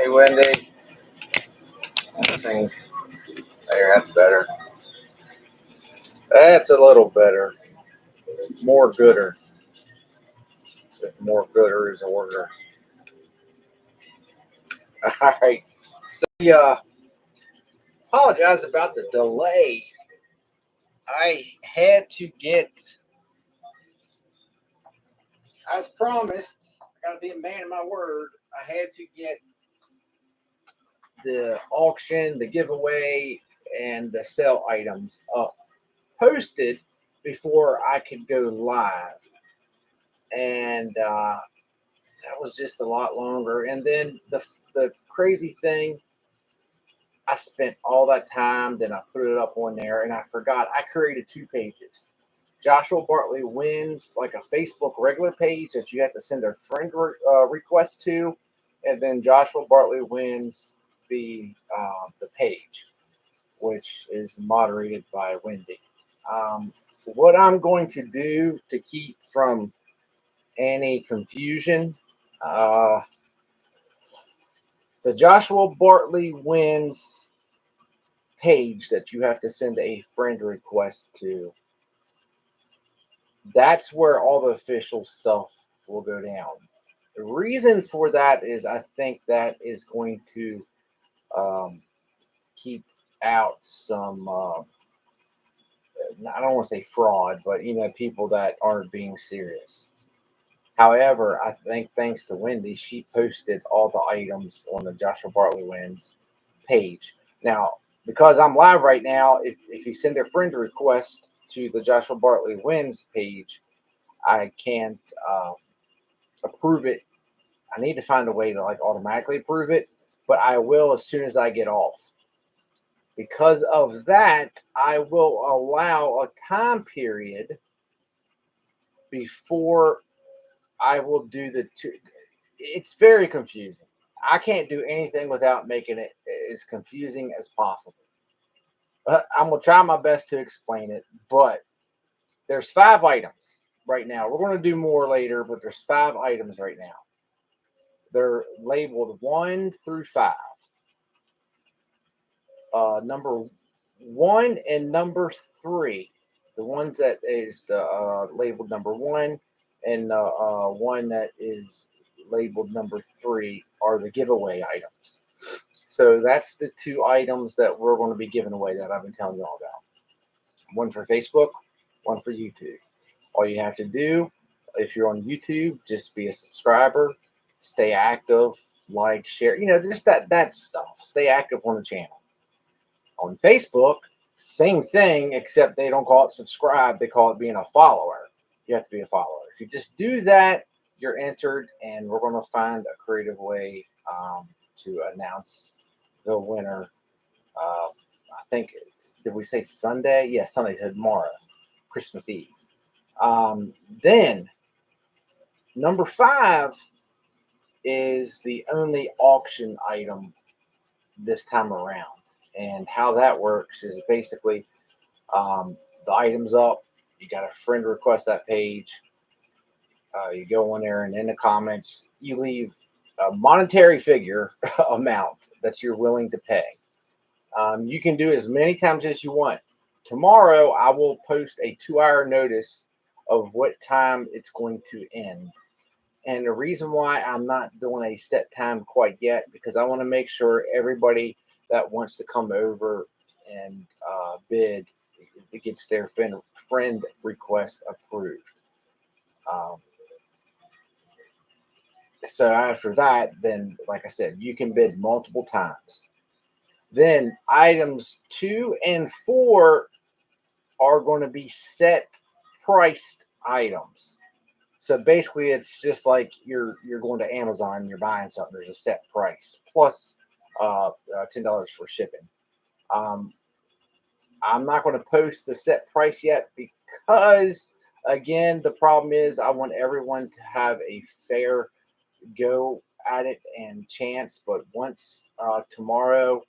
Hey, Wendy. Those things. There, that's better. That's a little better. More gooder. If more gooder is order. All right. So, apologize about the delay. I had to get, as promised, I got to be a man of my word. I had to get the auction, the giveaway, and the sale items up posted before I could go live. And that was just a lot longer. And then the crazy thing, I spent all that time, then I put it up on there, and I forgot I created 2 pages. Joshua Bartley Wins, like a Facebook regular page that you have to send a friend request to, and then Joshua Bartley Wins the page, which is moderated by Wendy. What I'm going to do to keep from any confusion, the Joshua Bartley Wins page that you have to send a friend request to, that's where all the official stuff will go down. The reason for that is I think that is going to keep out some, I don't want to say fraud, but people that aren't being serious. However, I think thanks to Wendy, she posted all the items on the Joshua Bartley Wins page. Now, because I'm live right now, if you send a friend request to the Joshua Bartley Wins page, I can't approve it. I need to find a way to automatically approve it, but I will as soon as I get off. Because of that, I will allow a time period before I will do the 2. It's very confusing. I can't do anything without making it as confusing as possible. I'm going to try my best to explain it, but there's 5 items right now. We're going to do more later, but there's 5 items right now. They're labeled 1 through 5. Number 1 and number 3, the ones that is the labeled number 1 and one that is labeled number 3 are the giveaway items. So that's the 2 items that we're going to be giving away that I've been telling you all about. One for Facebook, one for YouTube. All you have to do, if you're on YouTube, just be a subscriber, stay active, like, share, just that stuff. Stay active on the channel. On Facebook, same thing, except they don't call it subscribe. They call it being a follower. You have to be a follower. If you just do that, you're entered, and we're going to find a creative way to announce the winner. I think, did we say Sunday? Yeah, Sunday, tomorrow, Christmas Eve. Then, number 5 is the only auction item this time around. And how that works is basically the item's up. You got a friend request that page. You go on there, and in the comments, you leave a monetary figure amount that you're willing to pay. You can do as many times as you want. Tomorrow, I will post a 2-hour notice of what time it's going to end. And the reason why I'm not doing a set time quite yet, because I want to make sure everybody that wants to come over and bid, it gets their friend request approved. So after that, then, like I said, you can bid multiple times. Then items 2 and 4 are going to be set priced items. So basically, it's just like you're going to Amazon and you're buying something. There's a set price plus $10 for shipping. I'm not going to post the set price yet because, again, the problem is I want everyone to have a fair go at it and chance. But once tomorrow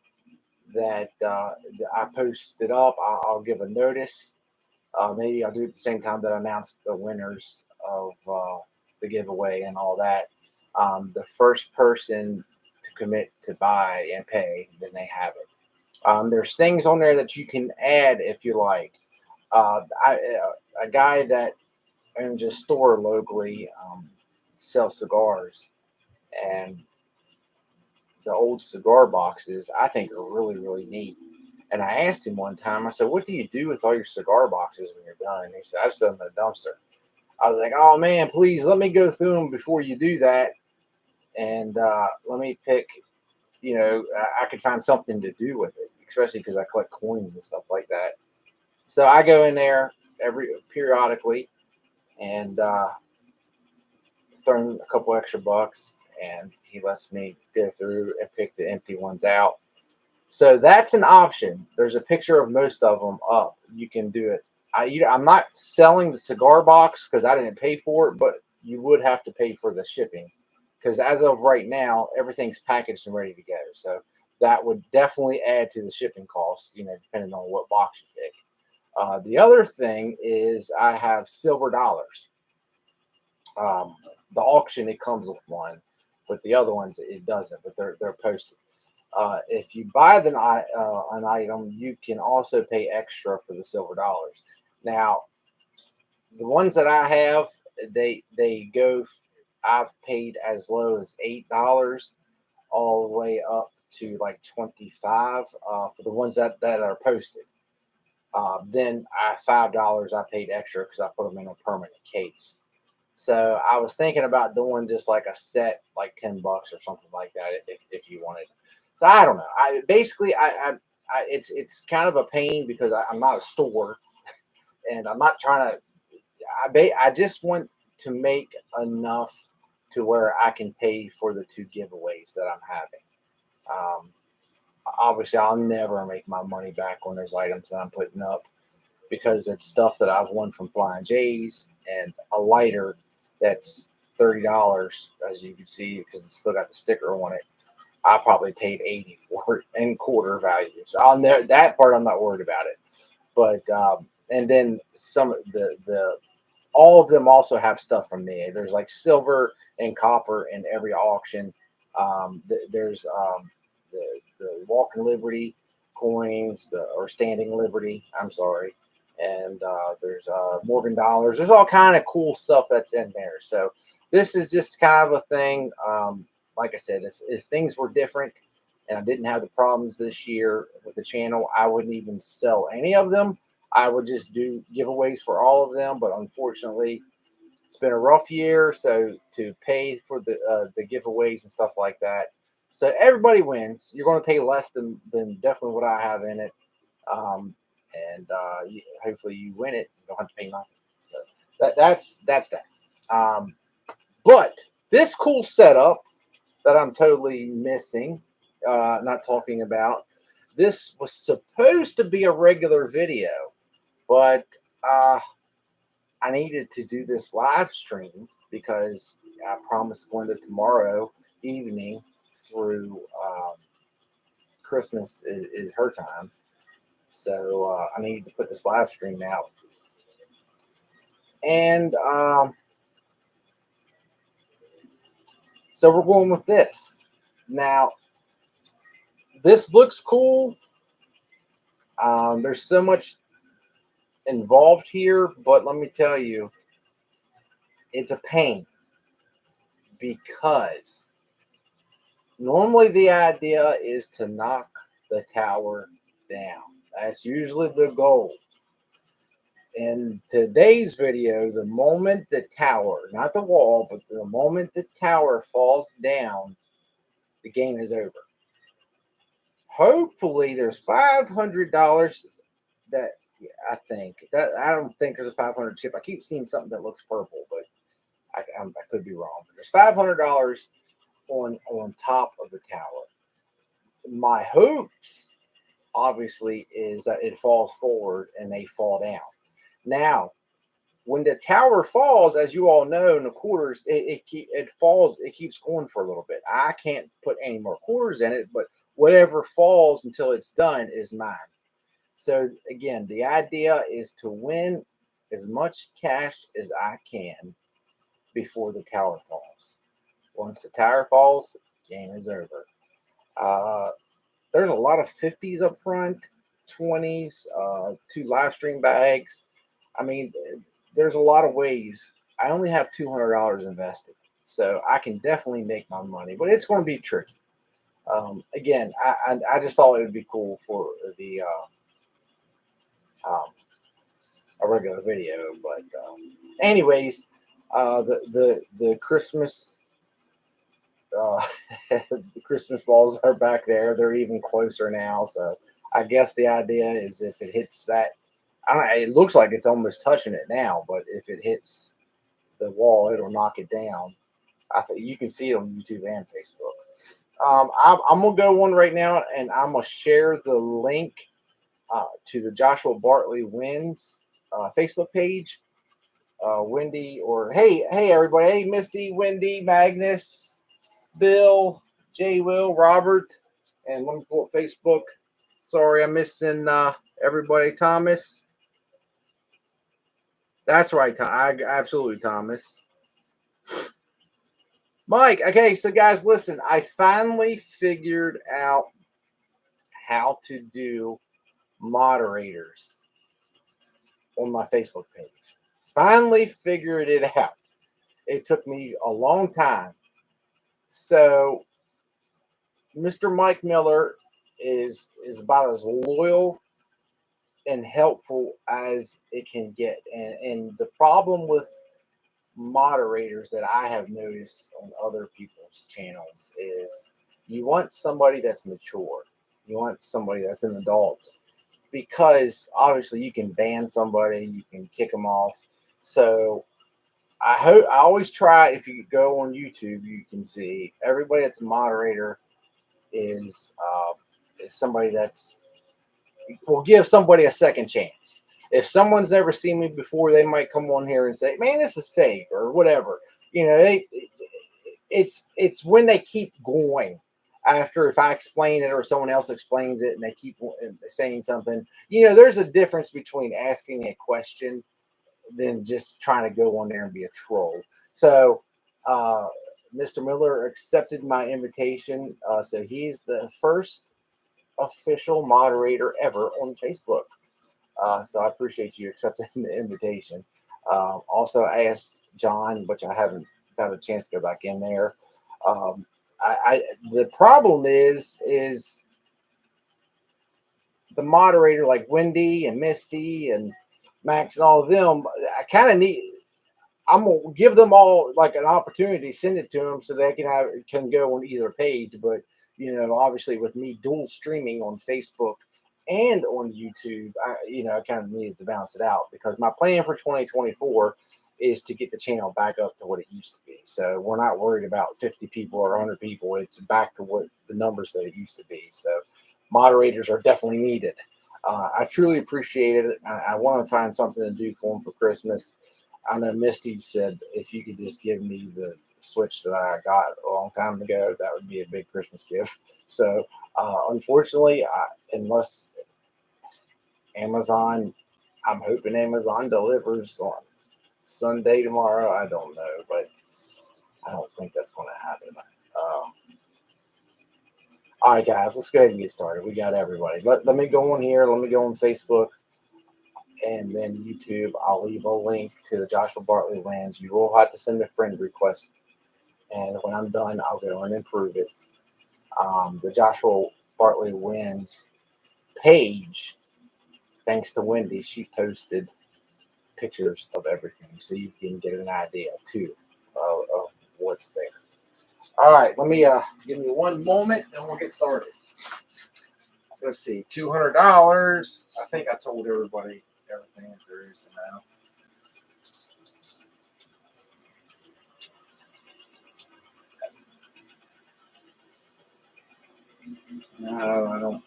that I post it up, I'll give a notice. Maybe I'll do it at the same time that I announce the winners of the giveaway and all that. The first person to commit to buy and pay, then they have it. There's things on there that you can add if you like. A guy that owns a store locally sells cigars, and the old cigar boxes I think are really, really neat. And I asked him one time, I said, "What do you do with all your cigar boxes when you're done?" And he said, "I just throw them in the dumpster." I was like, "Oh man, please let me go through them before you do that, and let me pick. I could find something to do with it, especially because I collect coins and stuff like that." So I go in there every periodically and throw in a couple extra bucks, and he lets me go through and pick the empty ones out. So that's an option. There's a picture of most of them up. You can do it. I'm not selling the cigar box because I didn't pay for it, but you would have to pay for the shipping because as of right now, everything's packaged and ready to go. So that would definitely add to the shipping cost, depending on what box you pick. The other thing is I have silver dollars. The auction, it comes with one, but the other ones it doesn't. But they're posted. If you buy an item, you can also pay extra for the silver dollars. Now, the ones that I have, they go. I've paid as low as $8, all the way up to like 25 for the ones that are posted. Then $5 I paid extra because I put them in a permanent case. So I was thinking about doing just like a set, like $10 or something like that, if you wanted. So I don't know. It's kind of a pain because I'm not a store, and I'm not trying to. I just want to make enough to where I can pay for the 2 giveaways that I'm having. Um, Obviously, I'll never make my money back on those items that I'm putting up because it's stuff that I've won from Flying J's, and a lighter that's $30, as you can see, because it's still got the sticker on it. I probably paid 80 for it in quarter value. So I'll never, that part I'm not worried about it. But and then some of the all of them also have stuff from me. There's like silver and copper in every auction. There's the Walking Liberty coins, or Standing Liberty. I'm sorry, and there's Morgan dollars. There's all kind of cool stuff that's in there. So this is just kind of a thing. Like I said, if things were different and I didn't have the problems this year with the channel, I wouldn't even sell any of them. I would just do giveaways for all of them. But unfortunately, it's been a rough year. So to pay for the giveaways and stuff like that. So everybody wins. You're going to pay less than definitely what I have in it. And hopefully you win it. You don't have to pay nothing. So that's that. But this cool setup that I'm totally missing, not talking about, this was supposed to be a regular video, but I needed to do this live stream because I promised Glenda tomorrow evening through Christmas is her time. So I needed to put this live stream out. And so we're going with this. Now, this looks cool. There's so much involved here, but let me tell you, it's a pain because normally the idea is to knock the tower down. That's usually the goal. In today's video, the moment the tower, not the wall, but the moment the tower falls down, the game is over. Hopefully, there's $500 that I think that I don't think there's a 500 chip. I keep seeing something that looks purple, but I could be wrong. But there's $500 on top of the tower. My hopes, obviously, is that it falls forward and they fall down. Now, when the tower falls, as you all know, in the quarters, it falls. It keeps going for a little bit. I can't put any more quarters in it, but whatever falls until it's done is mine. So again, the idea is to win as much cash as I can before the tower falls. Once the tower falls, game is over. There's a lot of 50s up front, 20s, 2 live stream bags. I mean, there's a lot of ways. I only have $200 invested, so I can definitely make my money, but it's going to be tricky. Again, I just thought it would be cool for the um, a regular video, but anyways, the Christmas uh, the Christmas balls are back there. They're even closer now. So I guess the idea is if it hits that, I don't know, it looks like it's almost touching it now, but if it hits the wall, it'll knock it down. I think you can see it on YouTube and Facebook. I'm gonna go one right now, and I'm gonna share the link to the Joshua Bartley Wins Facebook page. Wendy, or hey everybody, hey Misty, Wendy, Magnus, Bill, J. Will, Robert, and let me pull up Facebook. Sorry, I'm missing everybody. Thomas. That's right. Absolutely, Thomas. Mike. Okay, so guys, listen. I finally figured out how to do moderators on my Facebook page. Finally figured it out. It took me a long time. So, Mr. Mike Miller is about as loyal and helpful as it can get. And the problem with moderators that I have noticed on other people's channels is you want somebody that's mature. You want somebody that's an adult, because obviously you can ban somebody, you can kick them off. So I always try, if you go on YouTube, you can see everybody that's a moderator is somebody that's will give somebody a second chance. If someone's never seen me before, they might come on here and say, "Man, this is fake," or whatever. You know, it's when they keep going after, if I explain it or someone else explains it and they keep saying something. You know, there's a difference between asking a question than just trying to go on there and be a troll. So, uh, Mr. Miller accepted my invitation. So he's the first official moderator ever on Facebook. So I appreciate you accepting the invitation. Also, I asked John, which I haven't got a chance to go back in there. The problem is the moderator, like Wendy and Misty and Max and all of them. I kind of need. I'm gonna give them all like an opportunity, send it to them so they can go on either page. But you know, obviously with me dual streaming on Facebook and on YouTube, I kind of needed to balance it out, because my plan for 2024 is to get the channel back up to what it used to be. So we're not worried about 50 people or 100 people. It's back to what the numbers that it used to be. So moderators are definitely needed. I truly appreciate it. I want to find something to do for them for Christmas. I know Misty said if you could just give me the Switch that I got a long time ago, that would be a big Christmas gift. So, unfortunately, unless Amazon, I'm hoping Amazon delivers on Sunday tomorrow. I don't know, but I don't think that's going to happen. All right, guys, let's go ahead and get started. We got everybody. Let me go on here. Let me go on Facebook and then YouTube. I'll leave a link to the Joshua Bartley Wins. You will have to send a friend request, and when I'm done, I'll go and improve it. The Joshua Bartley Wins page, thanks to Wendy, she posted pictures of everything, so you can get an idea too of what's there. All right, let me give me one moment, and we'll get started. Let's see, $200. I think I told everybody everything that there is to know. No, I don't.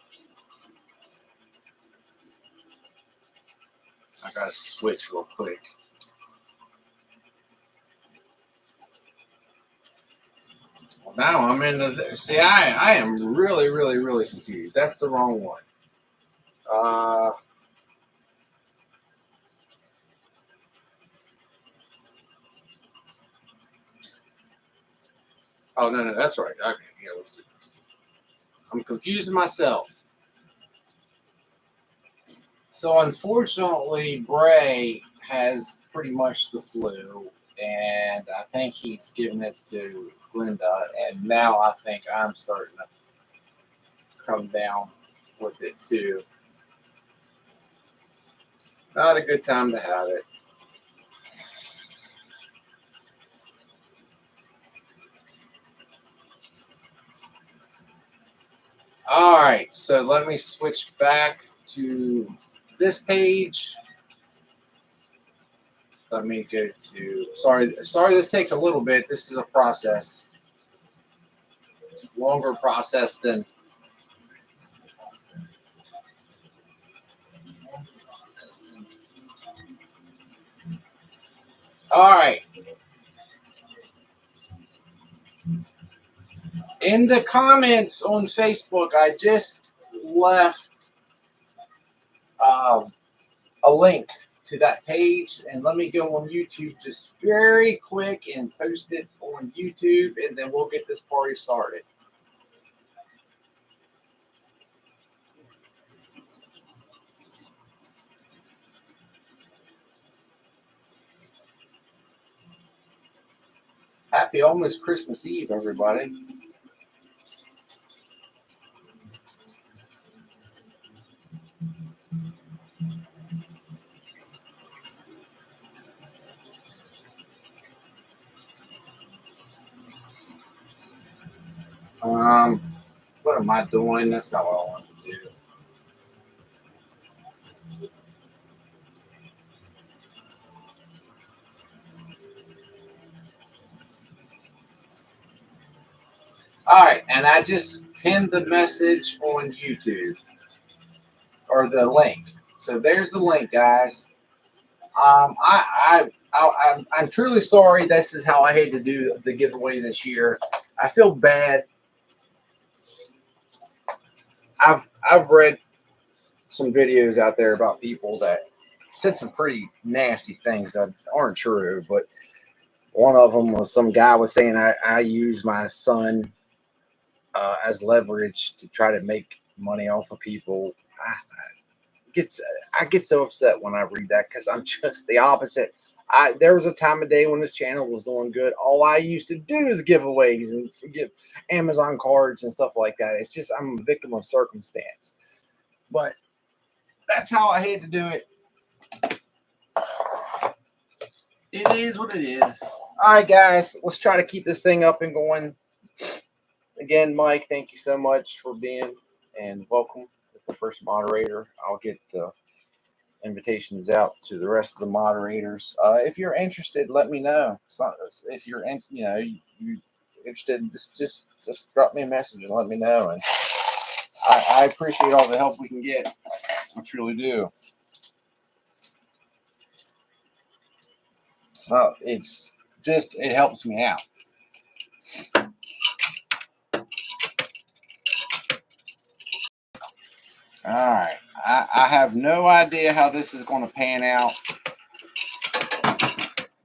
I gotta switch real quick. Well, now I'm in the. See, I am really, really, really confused. That's the wrong one. Oh no, that's right. Okay, yeah, let's do this. I'm confusing myself. So unfortunately, Bray has pretty much the flu, and I think he's giving it to Glenda, and now I think I'm starting to come down with it too. Not a good time to have it. All right, so let me switch back to this page. Let me go to, sorry, this takes a little bit. This is a process, longer process than. All right. In the comments on Facebook, I just left a link to that page, and let me go on YouTube just very quick and post it on YouTube, and then we'll get this party started. Happy almost Christmas Eve, everybody. What am I doing? That's not what I want to do. All right, and I just pinned the message on YouTube, or the link. So there's the link, guys. I'm truly sorry. This is how I had to do the giveaway this year. I feel bad. I've read some videos out there about people that said some pretty nasty things that aren't true, but one of them was some guy was saying I use my son as leverage to try to make money off of people. I get so upset when I read that because I'm just the opposite. There was a time of day when this channel was doing good. All I used to do is giveaways and give Amazon cards and stuff like that. It's just I'm a victim of circumstance. But that's how I had to do it. It is what it is. All right, guys, let's try to keep this thing up and going. Again, Mike, thank you so much for being and welcome as the first moderator. I'll get the invitations out to the rest of the moderators. If you're interested, let me know. If you're you interested, just drop me a message and let me know. And I appreciate all the help we can get. I truly do. So it's just it helps me out. All right. I have no idea how this is going to pan out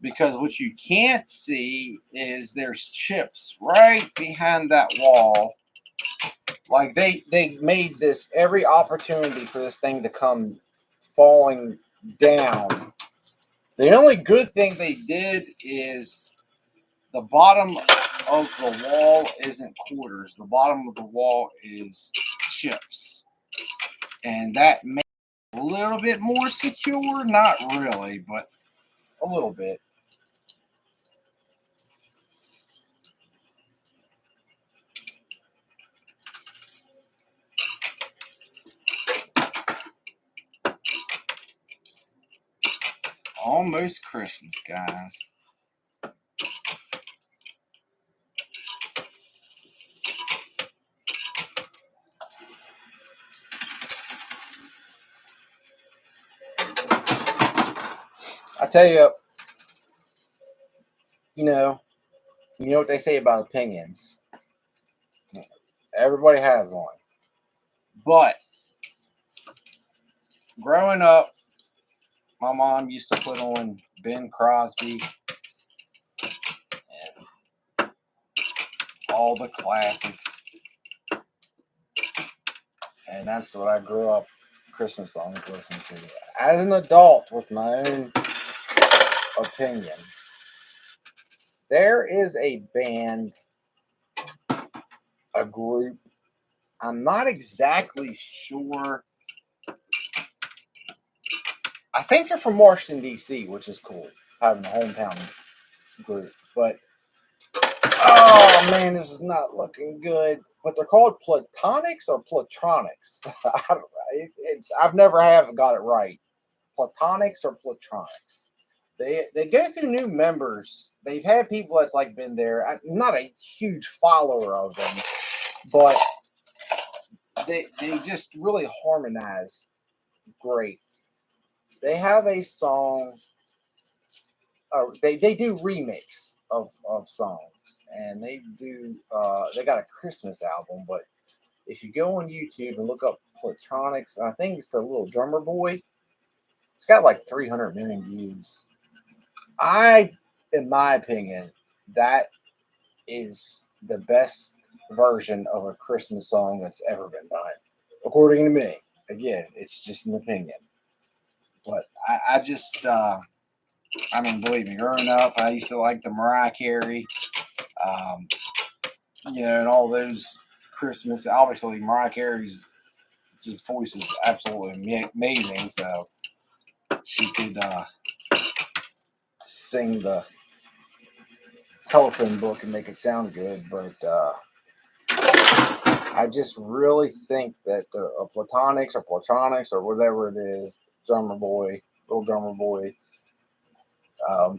because what you can't see is there's chips right behind that wall. Like they made this every opportunity for this thing to come falling down. The only good thing they did is the bottom of the wall isn't quarters. The bottom of the wall is chips. And that makes it a little bit more secure. Not really, but a little bit. It's almost Christmas, guys. I tell you, you know what they say about opinions. Everybody has one. But growing up, my mom used to put on Ben Crosby and all the classics. and that's what I grew up Christmas songs listening to. As an adult with my own opinions, there is a band, a group. I'm not exactly sure. I think they're from Washington, D.C., which is cool, having a hometown group. But, oh man, this is not looking good. But they're called Platonics or Platronics. I don't know. I've never have got it right. Platonics or Platronics. They go through new members. They've had people that's like been there. I'm not a huge follower of them, but they just really harmonize great. They have a song. They do remix of songs, and they got a Christmas album. But if you go on YouTube and look up Platronics, I think it's the little drummer boy. It's got like 300 million views. In my opinion, that is the best version of a Christmas song that's ever been done, according to me. Again, it's just an opinion, but I just, I mean, believe me, growing up, I used to like the Mariah Carey, um, and all those Christmas. Obviously, Mariah Carey's just voice is absolutely amazing, so she could sing the telephone book and make it sound good, but I just really think that the Platonics or Platronics or whatever it is, drummer boy, little drummer boy,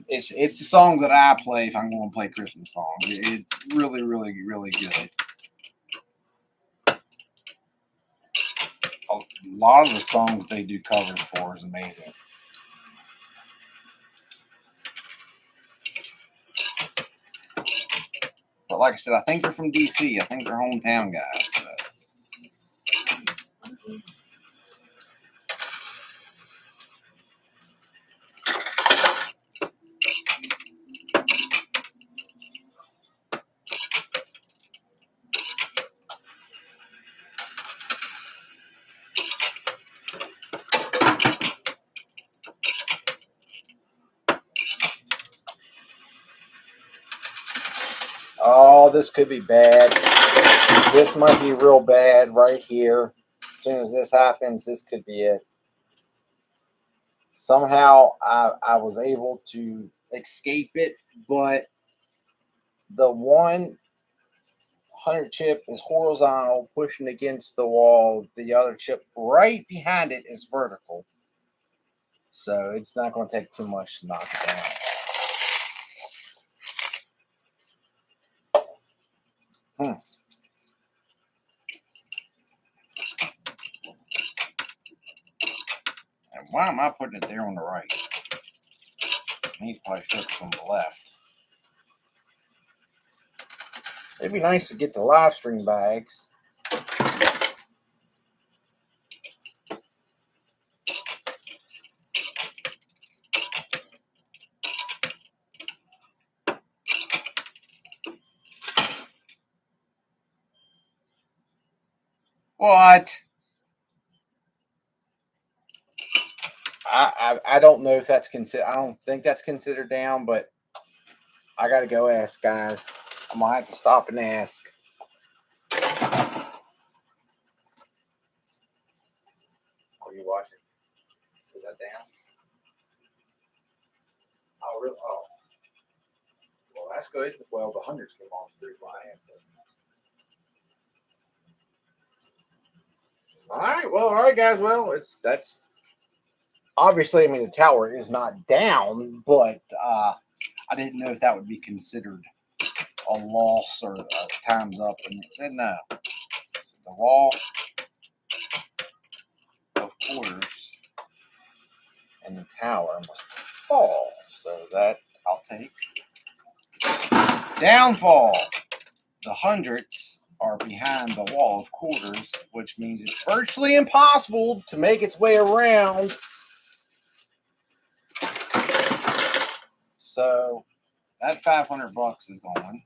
it's the song that I play if I'm going to play Christmas songs. It's really, really, really good. A lot of the songs they do covers for is amazing. But like I said, I think they're from DC. I think they're hometown guys. So. Oh, this could be bad. This might be real bad right here. As soon as this happens, this could be it. Somehow I was able to escape it, but the 100 chip is horizontal, pushing against the wall. The other chip right behind it is vertical. So it's not going to take too much to knock it down. And why am I putting it there on the right? I need to probably focus on the left. It'd be nice to get the live stream bags. What? I don't know if that's considered. I don't think that's considered down, but I gotta go ask, guys. I'm gonna have to stop and ask. Are you watching? Is that down? Oh, really? Oh, well, that's good. Well, the hundreds came off through my hand. All right, guys. Well, that's obviously. I mean, the tower is not down, but I didn't know if that would be considered a loss or time's up. And it said no. The wall of quarters and the tower must fall. So that I'll take. Downfall. The hundreds are behind the wall of quarters, which means it's virtually impossible to make its way around. So that $500 is gone.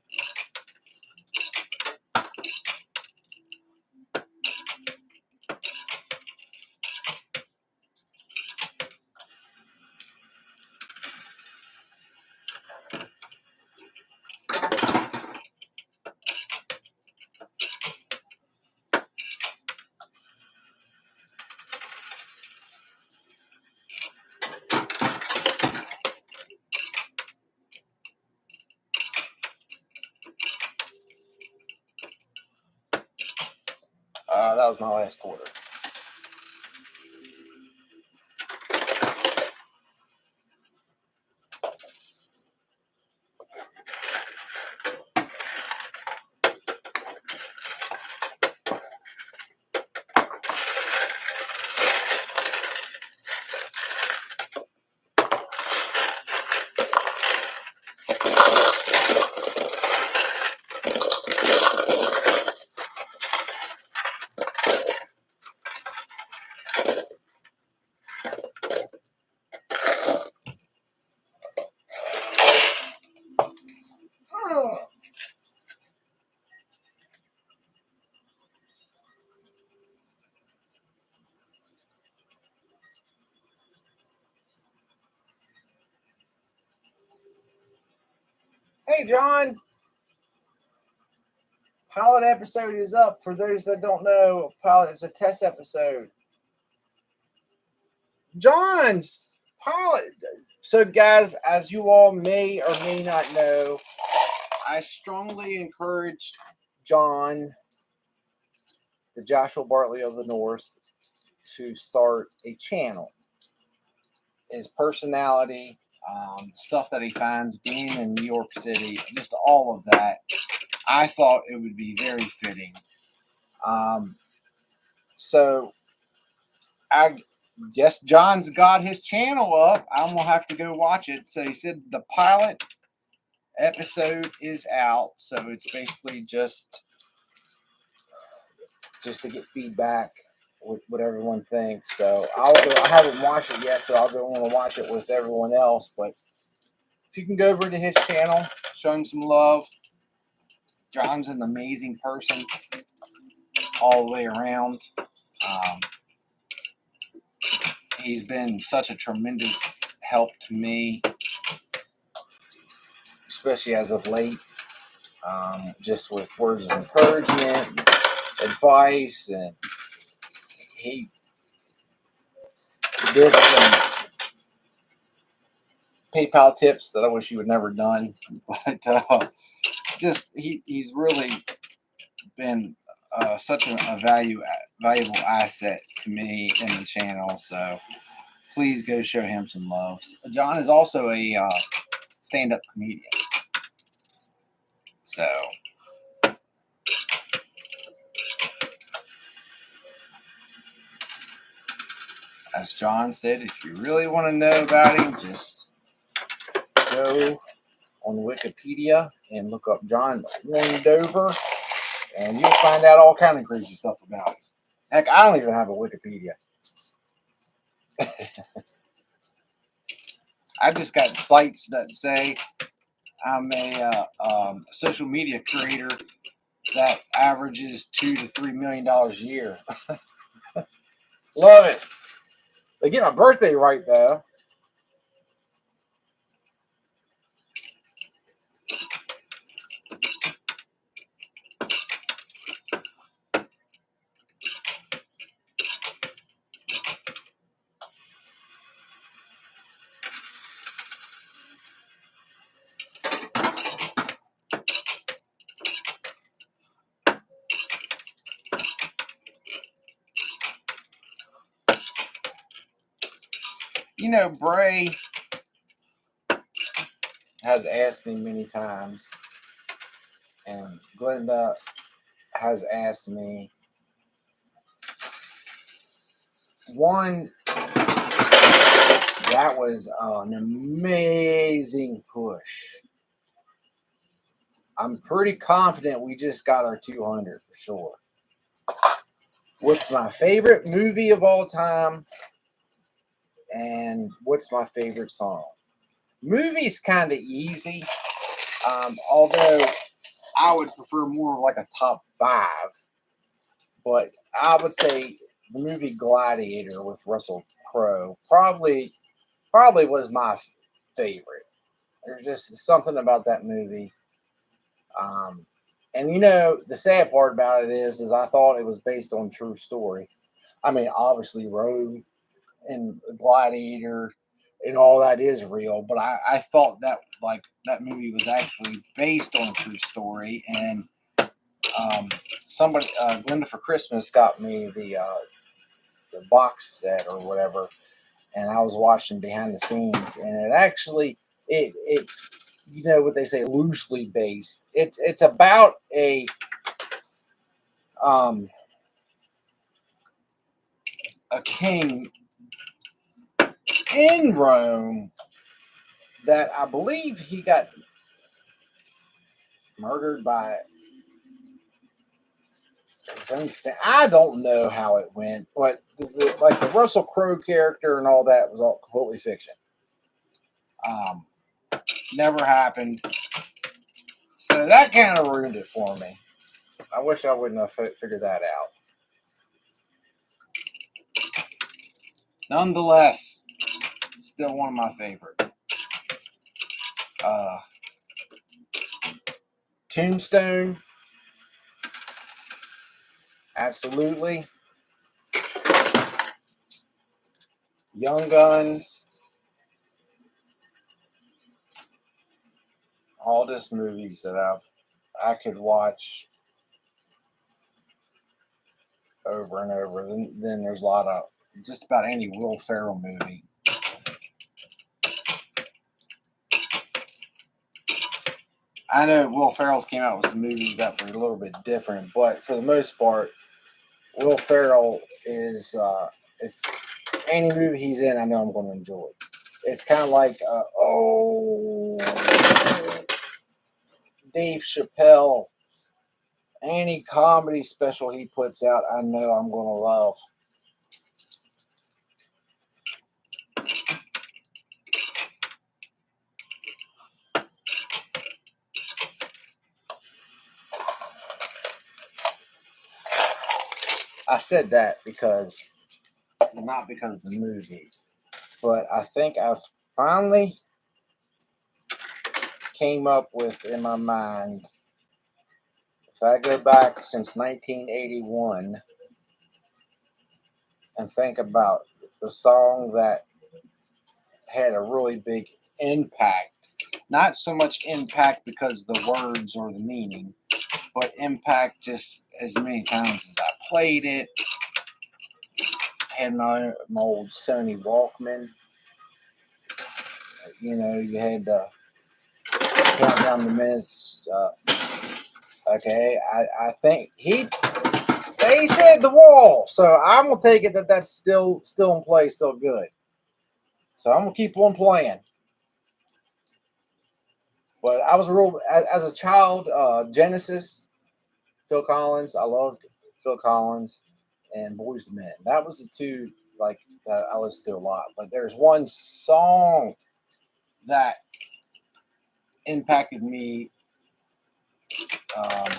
That was my last quarter. Hey, John. Pilot episode is up. For those that don't know, pilot is a test episode. John's pilot. So, guys, as you all may or may not know, I strongly encourage John, the Joshua Bartley of the North, to start a channel. His personality, stuff that he finds being in New York City, just all of that, I thought it would be very fitting. So I guess John's got his channel up. I'm gonna have to go watch it. So he said the pilot episode is out. So it's basically just to get feedback with what everyone thinks. So I haven't watched it yet, so I'll go want to watch it with everyone else. But if you can go over to his channel, show him some love. John's an amazing person all the way around. He's been such a tremendous help to me, especially as of late, just with words of encouragement, advice, and he did some PayPal tips that I wish he would never done, but just he's really been such a valuable asset to me in the channel. So please go show him some love. John is also a stand-up comedian. So as John said, if you really want to know about him, just go on Wikipedia and look up John Wendover, and you'll find out all kind of crazy stuff about him. Heck, I don't even have a Wikipedia. I just got sites that say I'm a social media creator that averages $2 to $3 million a year. Love it. They get my birthday right though. You know, Bray has asked me many times, and Glenda has asked me. One, that was an amazing push. I'm pretty confident we just got our 200 for sure. What's my favorite movie of all time? And what's my favorite song? Movie's kind of easy, although I would prefer more like a top 5. But I would say the movie Gladiator with Russell Crowe probably was my favorite. There's just something about that movie. And you know, the sad part about it is I thought it was based on a true story. I mean, obviously Rome and Gladiator and all that is real, but I thought that that movie was actually based on a true story, and Somebody, Glenda for Christmas got me the box set or whatever, and I was watching behind the scenes, and it actually it's you know what they say, loosely based. It's about um, a king in Rome that I believe he got murdered by his own family. I don't know how it went, but like the Russell Crowe character and all that was all completely fiction. Um, Never happened. So that kind of ruined it for me. I wish I wouldn't have figured that out. Nonetheless, still one of my favorite. Uh, Tombstone, absolutely. Young Guns, all just movies that I could watch over and over. Then there's a lot of just about any Will Ferrell movie. I know Will Ferrell's came out with some movies that were a little bit different, but for the most part, Will Ferrell it's any movie he's in, I know I'm going to enjoy. It's kind of like Dave Chappelle. Any comedy special he puts out, I know I'm going to love. I said that not because of the movie, but I think I've finally came up with in my mind, if I go back since 1981 and think about the song that had a really big impact, not so much impact because of the words or the meaning, but impact just as many times as I played it. I had my old Sony Walkman. You know, you had to count down the minutes. Okay, I think they said The Wall, so I'm gonna take it that that's still in play, still good. So I'm gonna keep on playing. But I was as a child, Genesis, Phil Collins. I loved Phil Collins and Boyz II Men. That was the two like that I listened to a lot. But there's one song that impacted me. I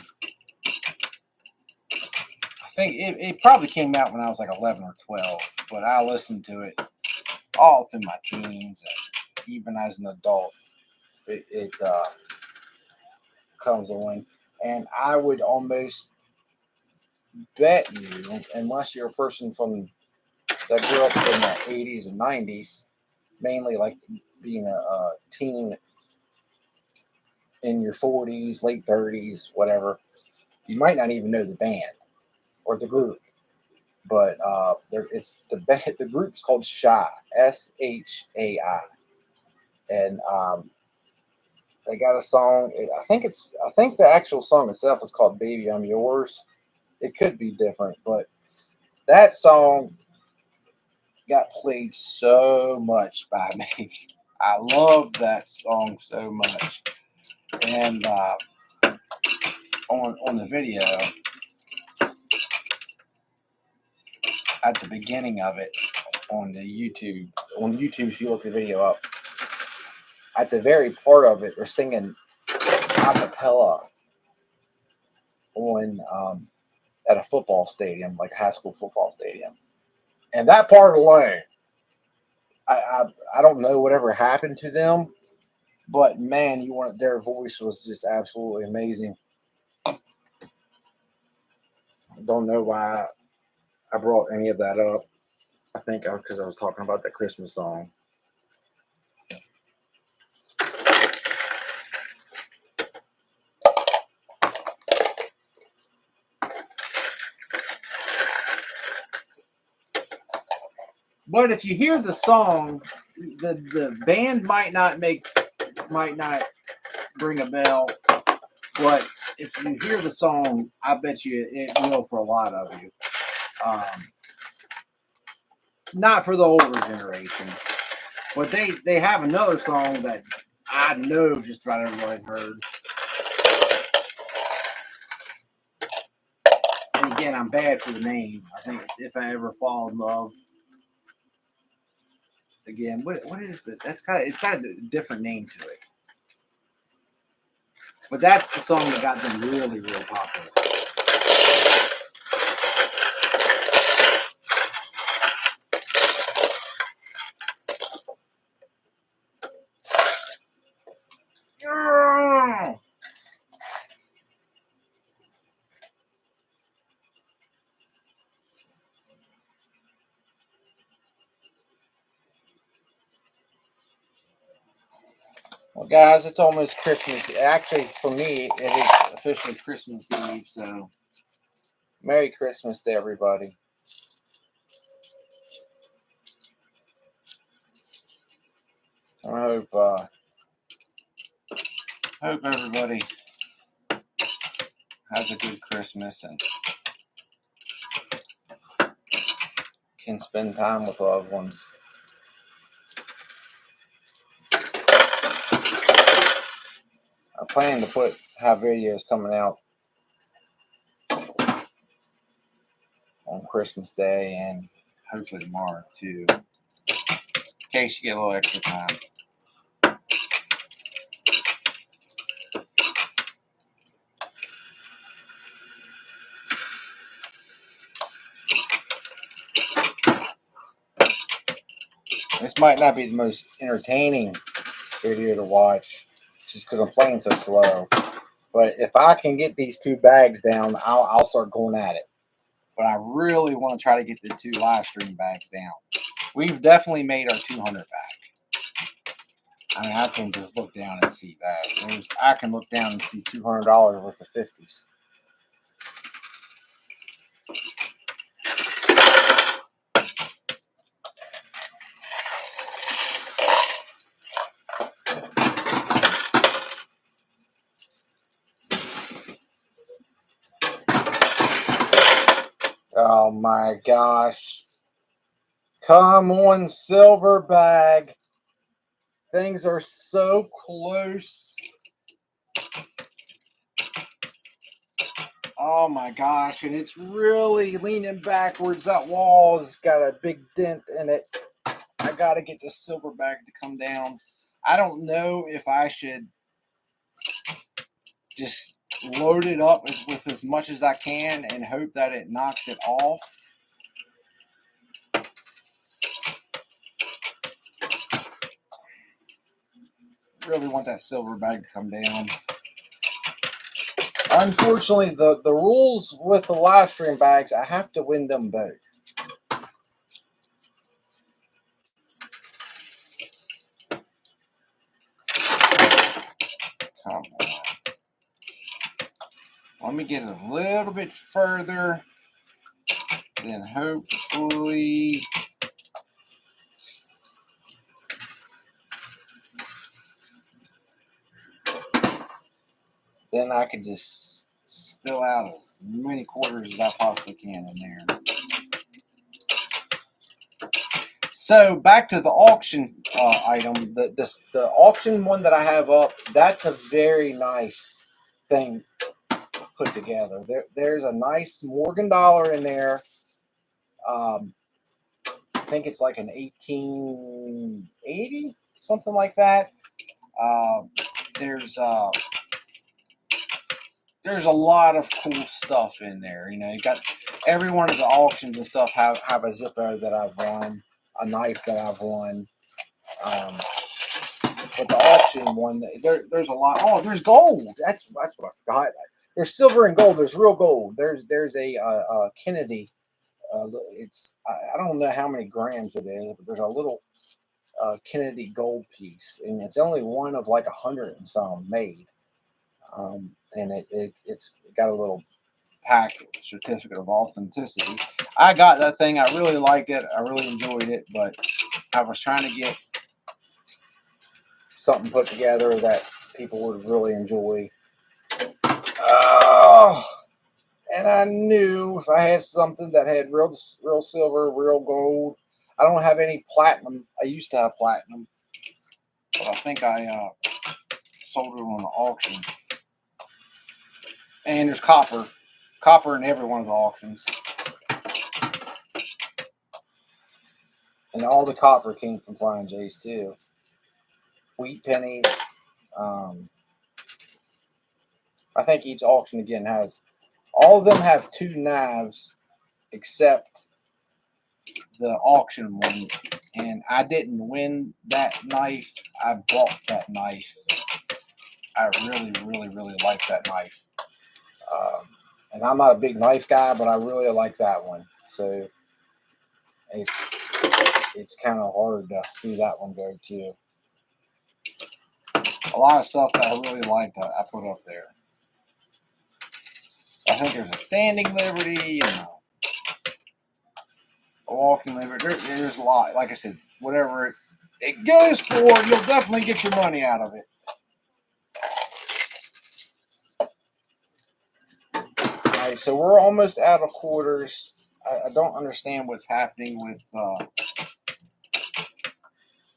think it probably came out when I was like 11 or 12, but I listened to it all through my teens and even as an adult. It comes on, and I would almost bet you, unless you're a person from that grew up in the 80s and 90s, mainly like being a teen in your 40s, late 30s, whatever, you might not even know the band or the group. But it's the group's called Shai, Shai, and they got a song. I think the actual song itself is called "Baby I'm Yours." It could be different, but that song got played so much by me. I love that song so much, and on the video at the beginning of it on YouTube, if you look the video up, at the very part of it, they're singing a cappella on at a football stadium, like a high school football stadium, and that part alone, I don't know whatever happened to them, but man, their voice was just absolutely amazing. I don't know why I brought any of that up. I think because I was talking about that Christmas song. But if you hear the song, the band might not ring a bell. But if you hear the song, I bet you it will for a lot of you. Not for the older generation, but they have another song that I know just about everybody heard. And again, I'm bad for the name. I think it's If I Ever Fall in Love. Again, what is it? It's got a different name to it. But that's the song that got them really, really popular. Well, guys, it's almost Christmas. Actually, for me, it is officially Christmas Eve. So, Merry Christmas to everybody. I hope everybody has a good Christmas and can spend time with loved ones. I plan to have videos coming out on Christmas Day and hopefully tomorrow too, in case you get a little extra time. This might not be the most entertaining video to watch just because I'm playing so slow. But if I can get these 2 bags down, I'll start going at it. But I really want to try to get the 2 live stream bags down. We've definitely made our 200 back. I mean, I can just look down and see that. I can look down and see $200 worth of 50s. Oh my gosh. Come on, silver bag. Things are so close. Oh my gosh, and it's really leaning backwards. That wall has got a big dent in it. I got to get the silver bag to come down. I don't know if I should just load it up with as much as I can and hope that it knocks it off. Really want that silver bag to come down. Unfortunately, the rules with the live stream bags, I have to win them both. Come on. Let me get it a little bit further. Then hopefully then I can just spill out as many quarters as I possibly can in there. So back to the auction item. The auction one that I have up, that's a very nice thing put together. There's a nice Morgan dollar in there. I think it's like an 1880, something like that. There's a lot of cool stuff in there. You know, you got every one of the auctions and stuff have a zipper that I've won, a knife that I've won. But the auction one, there's a lot. Oh, there's gold. That's what I forgot. There's silver and gold. There's real gold. There's a Kennedy. I don't know how many grams it is, but there's a little Kennedy gold piece, and it's only one of like 100 and some made. And it's got a little package, certificate of authenticity. I got that thing. I really liked it. I really enjoyed it, but I was trying to get something put together that people would really enjoy. And I knew if I had something that had real silver, real gold. I don't have any platinum. I used to have platinum, but I think I sold it on the auction. And there's copper in every one of the auctions. And all the copper came from Flying J's too. Wheat pennies. I think each auction again has, all of them have 2 knives except the auction one. And I didn't win that knife. I bought that knife. I really, really, really like that knife. And I'm not a big knife guy, but I really like that one. So it's kind of hard to see that one go too. A lot of stuff that I really liked, I put up there. I think there's a standing liberty and a walking liberty. There's a lot. Like I said, whatever it goes for, you'll definitely get your money out of it. All right, so we're almost out of quarters. I don't understand what's happening with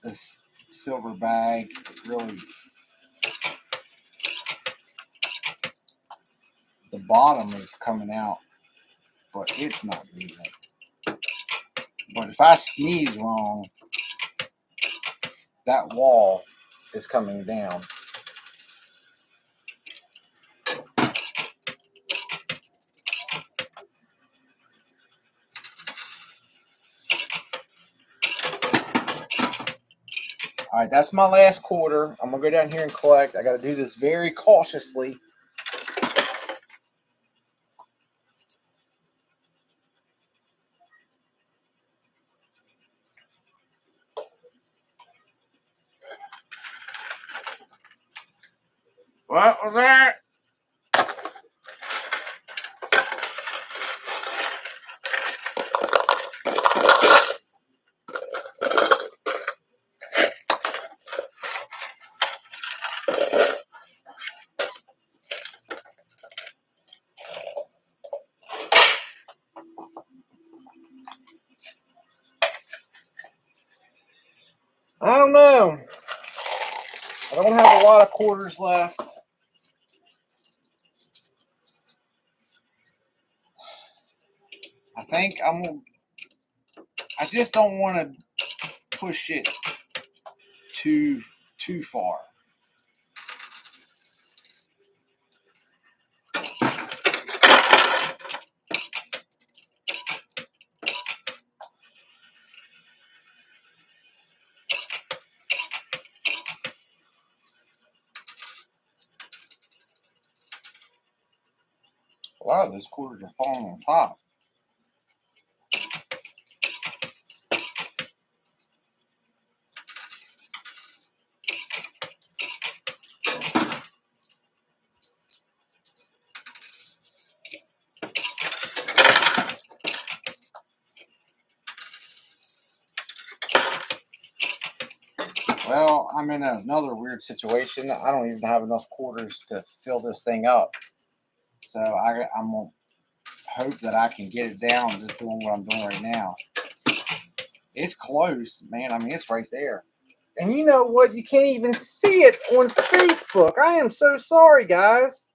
this silver bag. Really, the bottom is coming out, but it's not moving. But if I sneeze wrong, that wall is coming down. All right, that's my last quarter. I'm going to go down here and collect. I got to do this very cautiously. What was that? I don't know. I don't have a lot of quarters left. I think I just don't want to push it too far. A lot of those quarters are falling on top. Well, I'm in another weird situation. I don't even have enough quarters to fill this thing up. So I'm going to hope that I can get it down just doing what I'm doing right now. It's close, man. I mean, it's right there. And you know what? You can't even see it on Facebook. I am so sorry, guys.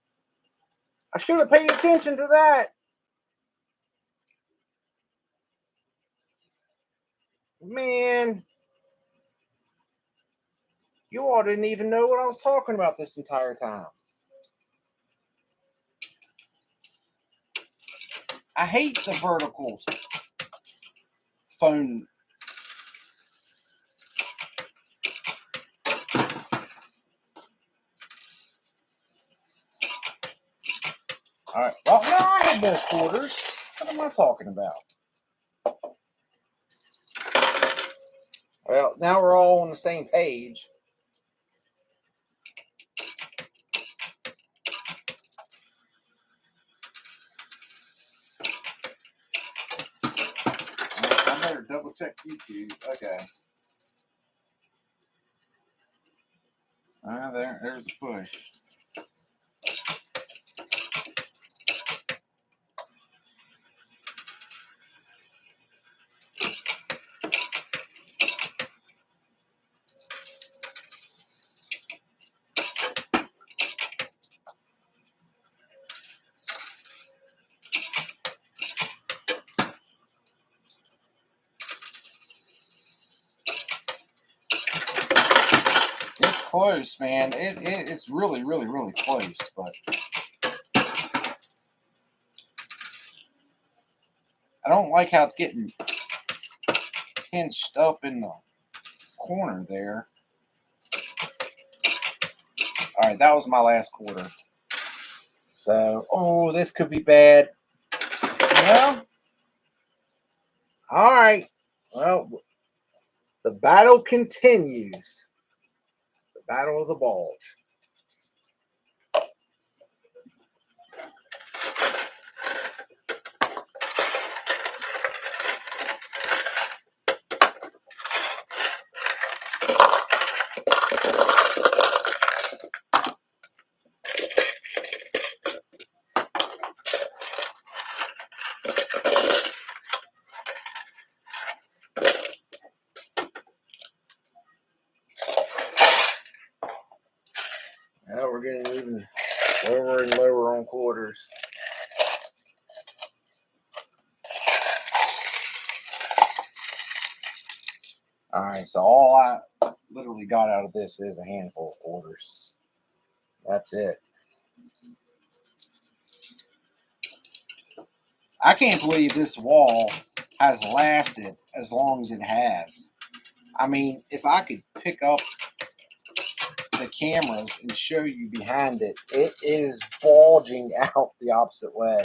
I should have paid attention to that. Man. You all didn't even know what I was talking about this entire time. I hate the vertical phone. All right. Well, now I have those quarters. What am I talking about? Well, now we're all on the same page. here. Double check YouTube. Okay. There's the push. It's close, man. It's really, really, really close, but I don't like how it's getting pinched up in the corner there. All right, that was my last quarter. So, oh, this could be bad. Well, all right. Well, the battle continues. The battle of the bulge. Now we're getting even lower and lower on quarters. All right, so all I literally got out of this is a handful of quarters. That's it. I can't believe this wall has lasted as long as it has. I mean, if I could pick up the cameras and show you behind it, it is bulging out the opposite way.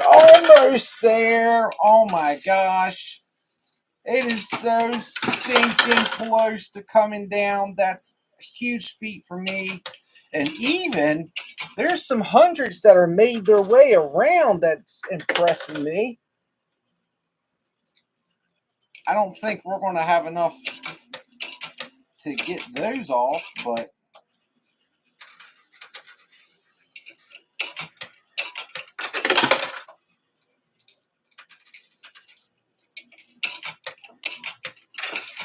Almost there. Oh my gosh. It is so stinking close to coming down. That's a huge feat for me. And even there's some hundreds that are made their way around that's impressing me. I don't think we're going to have enough to get those off, but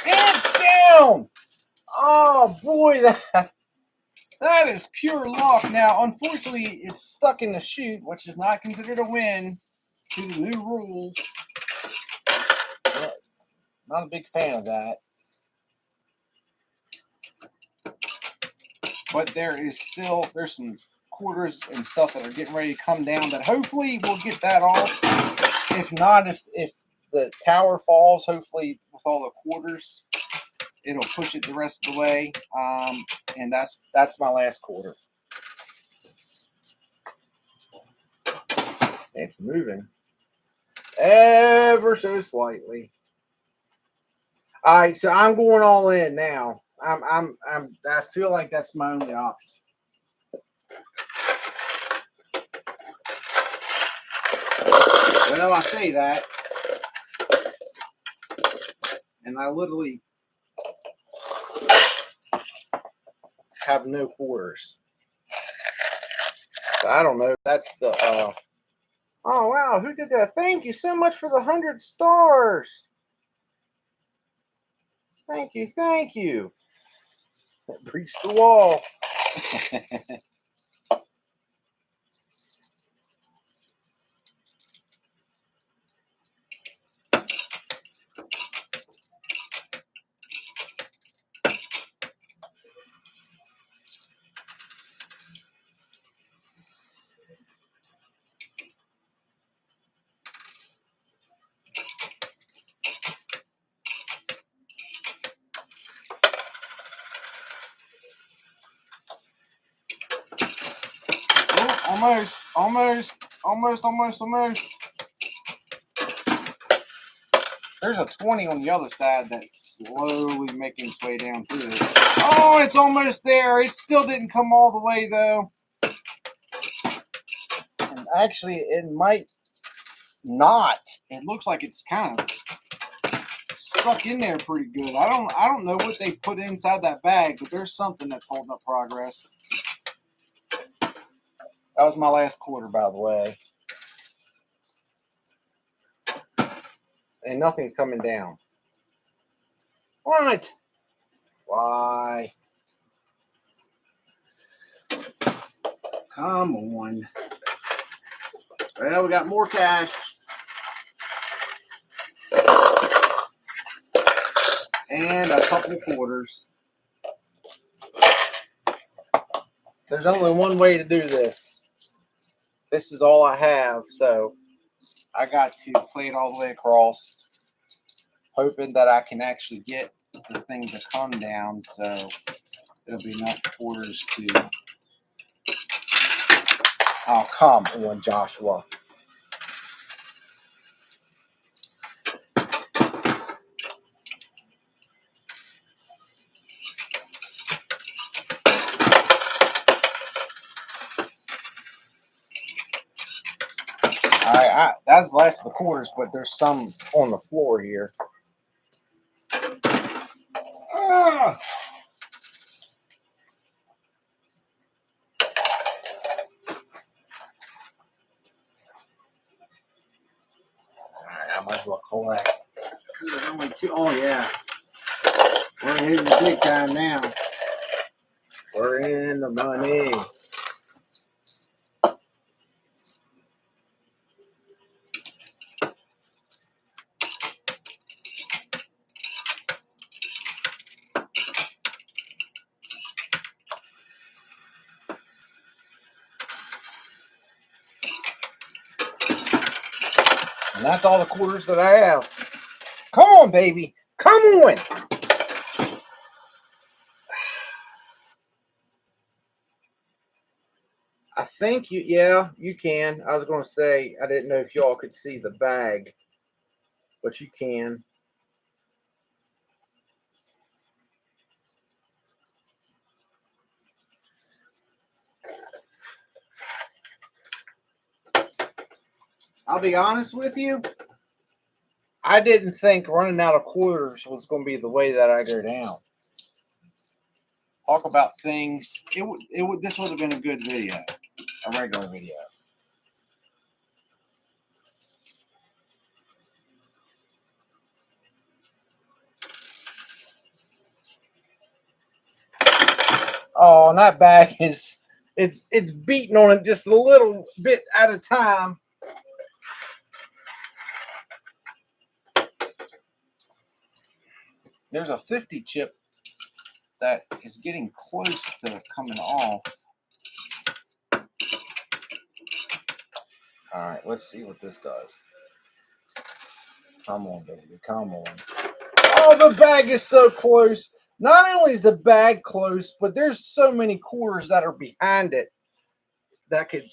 it's down. Oh boy, that is pure luck. Now, unfortunately, it's stuck in the chute, which is not considered a win to the new rules. Not a big fan of that. But there's some quarters and stuff that are getting ready to come down that hopefully we'll get that off. If not, if the tower falls, hopefully with all the quarters, it'll push it the rest of the way. And that's my last quarter. It's moving ever so slightly. All right, so I'm going all in now. I feel like that's my only option. Well, I say that, and I literally have no quarters. So I don't know. That's the. Oh wow! Who did that? Thank you so much for the 100 stars. Thank you, thank you. Breached the wall. Almost. There's a 20 on the other side that's slowly making its way down through it. Oh, it's almost there. It still didn't come all the way, though. And actually, it might not. It looks like it's kind of stuck in there pretty good. I don't know what they put inside that bag, but there's something that's holding up progress. That was my last quarter, by the way. And nothing's coming down. What? Why? Come on. Well, we got more cash. And a couple quarters. There's only one way to do this. This is all I have, so I got to play it all the way across, hoping that I can actually get the thing to come down so there'll be enough quarters to... oh, come on, Joshua. All right, that's the last of the quarters, but there's some... On the floor here. Ah! Alright, I might as well collect. There's only two. Oh, yeah. We're hitting the big time now. We're in the money. And that's all the quarters that I have. Come on, baby. Come on. I think yeah, you can. I was going to say, I didn't know if y'all could see the bag, but you can. I'll be honest with you. I didn't think running out of quarters was going to be the way that I go down. Talk about things. This would have been a good video, a regular video. Oh, and that bag is it's beating on it just a little bit at a time. There's a 50 chip that is getting close to coming off. All right, let's see what this does. Come on, baby. Come on. Oh, the bag is so close. Not only is the bag close, but there's so many quarters that are behind it that could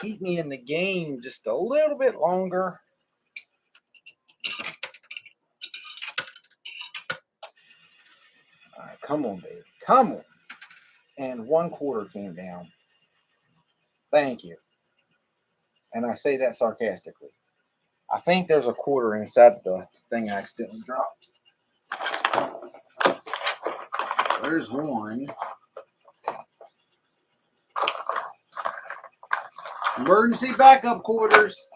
keep me in the game just a little bit longer. All right, come on, baby. Come on. And 1 quarter came down. Thank you. And I say that sarcastically. I think there's a quarter inside the thing I accidentally dropped. There's one. Emergency backup quarters.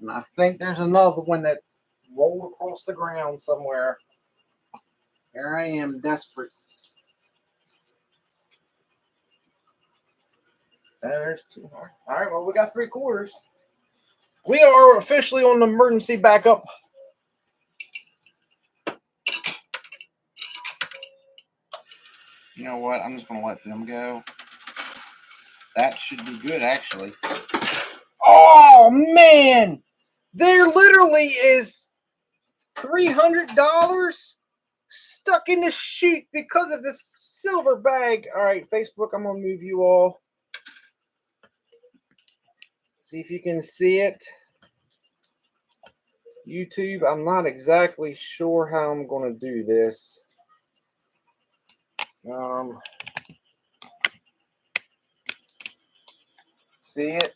And I think there's another one that rolled across the ground somewhere. Here I am, desperate. There's 2 more. All right, well, we got 3 quarters. We are officially on the emergency backup. You know what? I'm just going to let them go. That should be good, actually. Oh, man. There literally is $300 stuck in the chute because of this silver bag. All right, Facebook, I'm going to move you all. See if you can see it. YouTube, I'm not exactly sure how I'm going to do this. See it?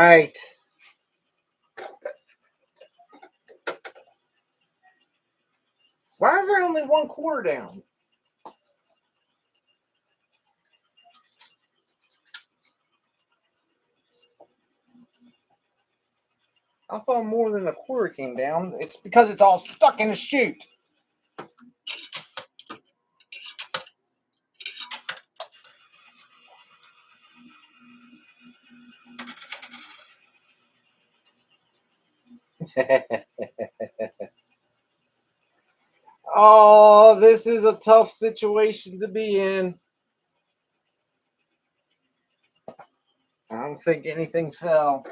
right. Why is there only 1/4 down? I thought more than 1/4 came down. It's because it's all stuck in the chute. Oh, this is a tough situation to be in. I don't think anything fell.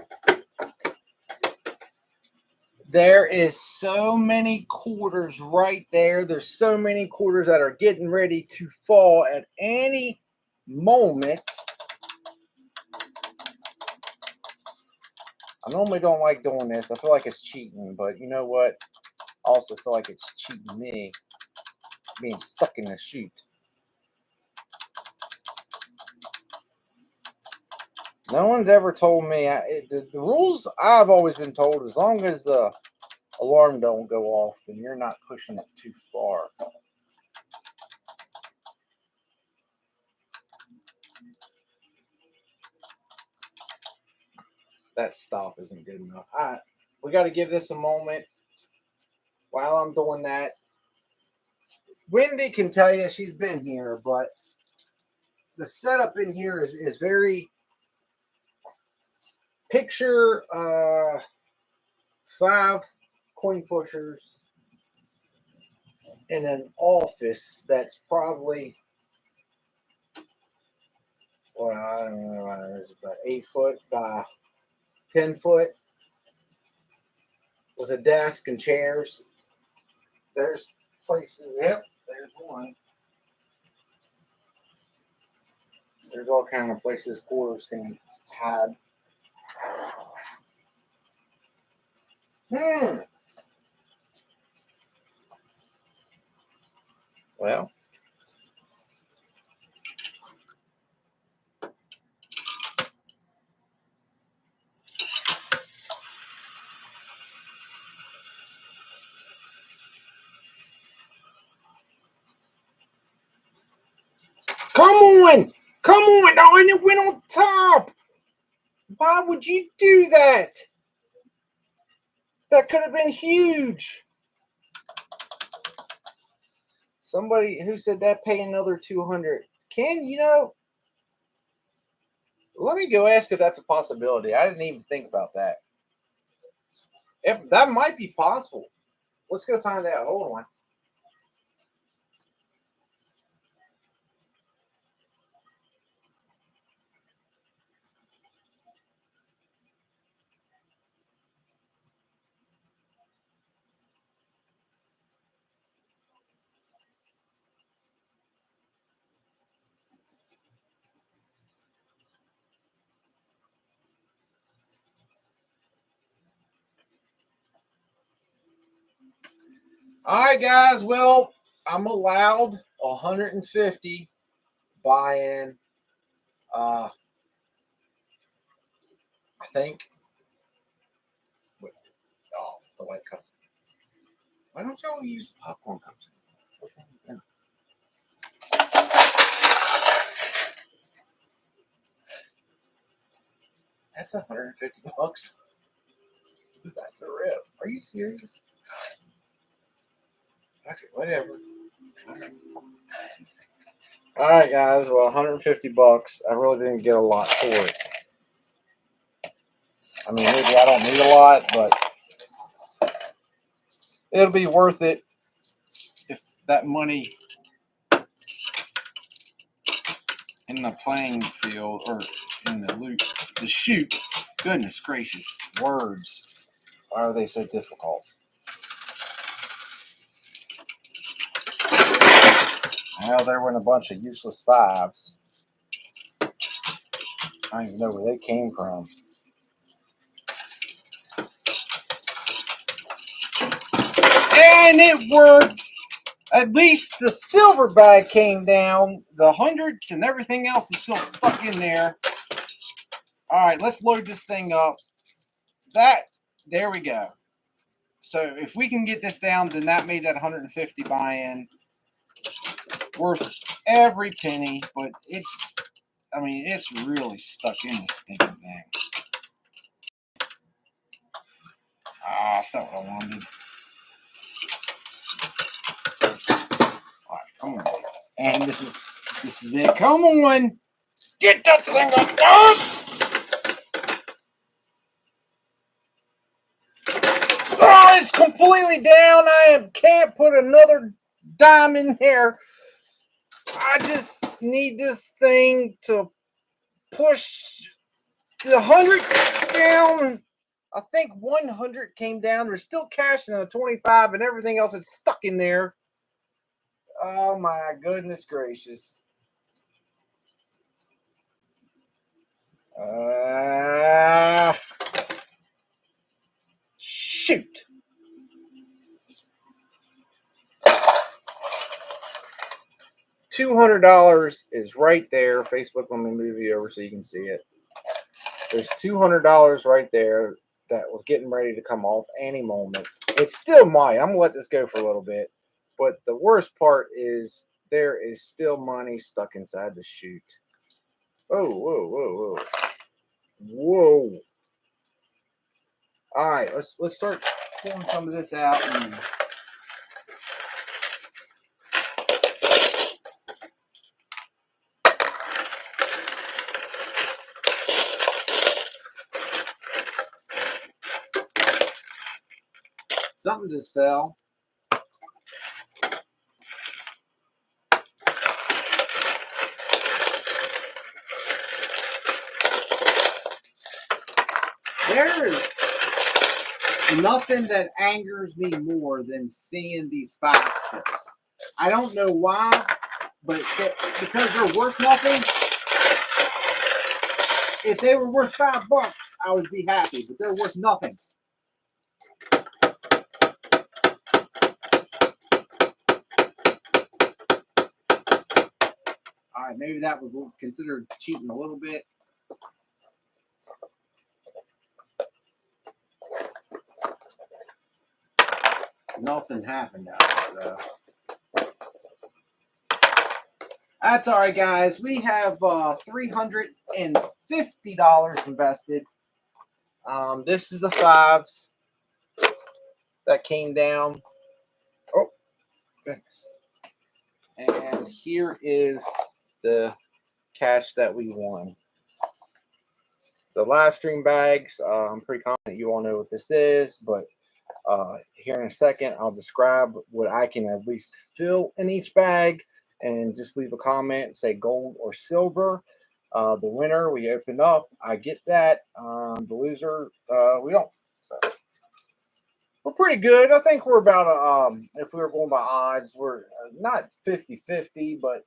There is so many quarters right there. There's so many quarters that are getting ready to fall at any moment. I normally don't like doing this. I feel like it's cheating, but you know what? I also feel like it's cheating me being stuck in the chute. No one's ever told me. The rules I've always been told, as long as the alarm don't go off, then you're not pushing it too far. That stop isn't good enough. We got to give this a moment. While I'm doing that, Wendy can tell you she's been here, but the setup in here is very picture 5 coin pushers in an office that's probably, well, I don't know, it's about 8 foot by 10 foot with a desk and chairs. There's places, yep, there's one. There's all kind of places quarters can hide. Well, come on! Come on! Oh, and it went on top! Why would you do that? That could have been huge. Somebody who said that pay another 200. Ken, let me go ask if that's a possibility. I didn't even think about that. If that might be possible. Let's go find out. Hold on. All right, guys. Well, I'm allowed 150 buy-in. I think. Oh, the white cup. Why don't y'all use popcorn cups? That's $150. That's a rip. Are you serious? Okay, whatever. All right, guys. Well, $150. I really didn't get a lot for it. I mean, maybe I don't need a lot, but it'll be worth it if that money in the playing field or in the chute. Goodness gracious, words. Why are they so difficult? Well, there went a bunch of useless 5s. I don't even know where they came from. And it worked. At least the silver bag came down. The hundreds and everything else is still stuck in there. All right, let's load this thing up. there we go. So if we can get this down, then that made that 150 buy-in worth every penny. But I mean, it's really stuck in this stinking thing. Ah, that's not what I wanted. All right, come on. And this is it. Come on. Get that thing up. Oh, it's completely down. I can't put another dime in here. I just need this thing to push the hundreds down. I think 100 came down. There's still cash in the 25 and everything else is stuck in there. Oh my goodness gracious. Shoot. $200 is right there. Facebook, let me move you over so you can see it. There's $200 right there that was getting ready to come off any moment. It's still mine. I'm gonna let this go for a little bit. But the worst part is there is still money stuck inside the chute. Oh, whoa, whoa, whoa. Whoa. All right, let's start pulling some of this out. Something just fell. There is nothing that angers me more than seeing these 5 chips. I don't know why, but because they're worth nothing. If they were worth $5, I would be happy, but they're worth nothing. All right, maybe that was considered cheating a little bit. Nothing happened out there, though. That's all right, guys. We have $350 invested. This is the 5s that came down. Oh, goodness. And here is the cash that we won. The live stream bags, I'm pretty confident you all know what this is, but here in a second, I'll describe what I can at least fill in each bag and just leave a comment, say gold or silver. The winner, we open up, I get that. The loser, we don't. So we're pretty good. I think we're about, if we were going by odds, we're not 50-50, but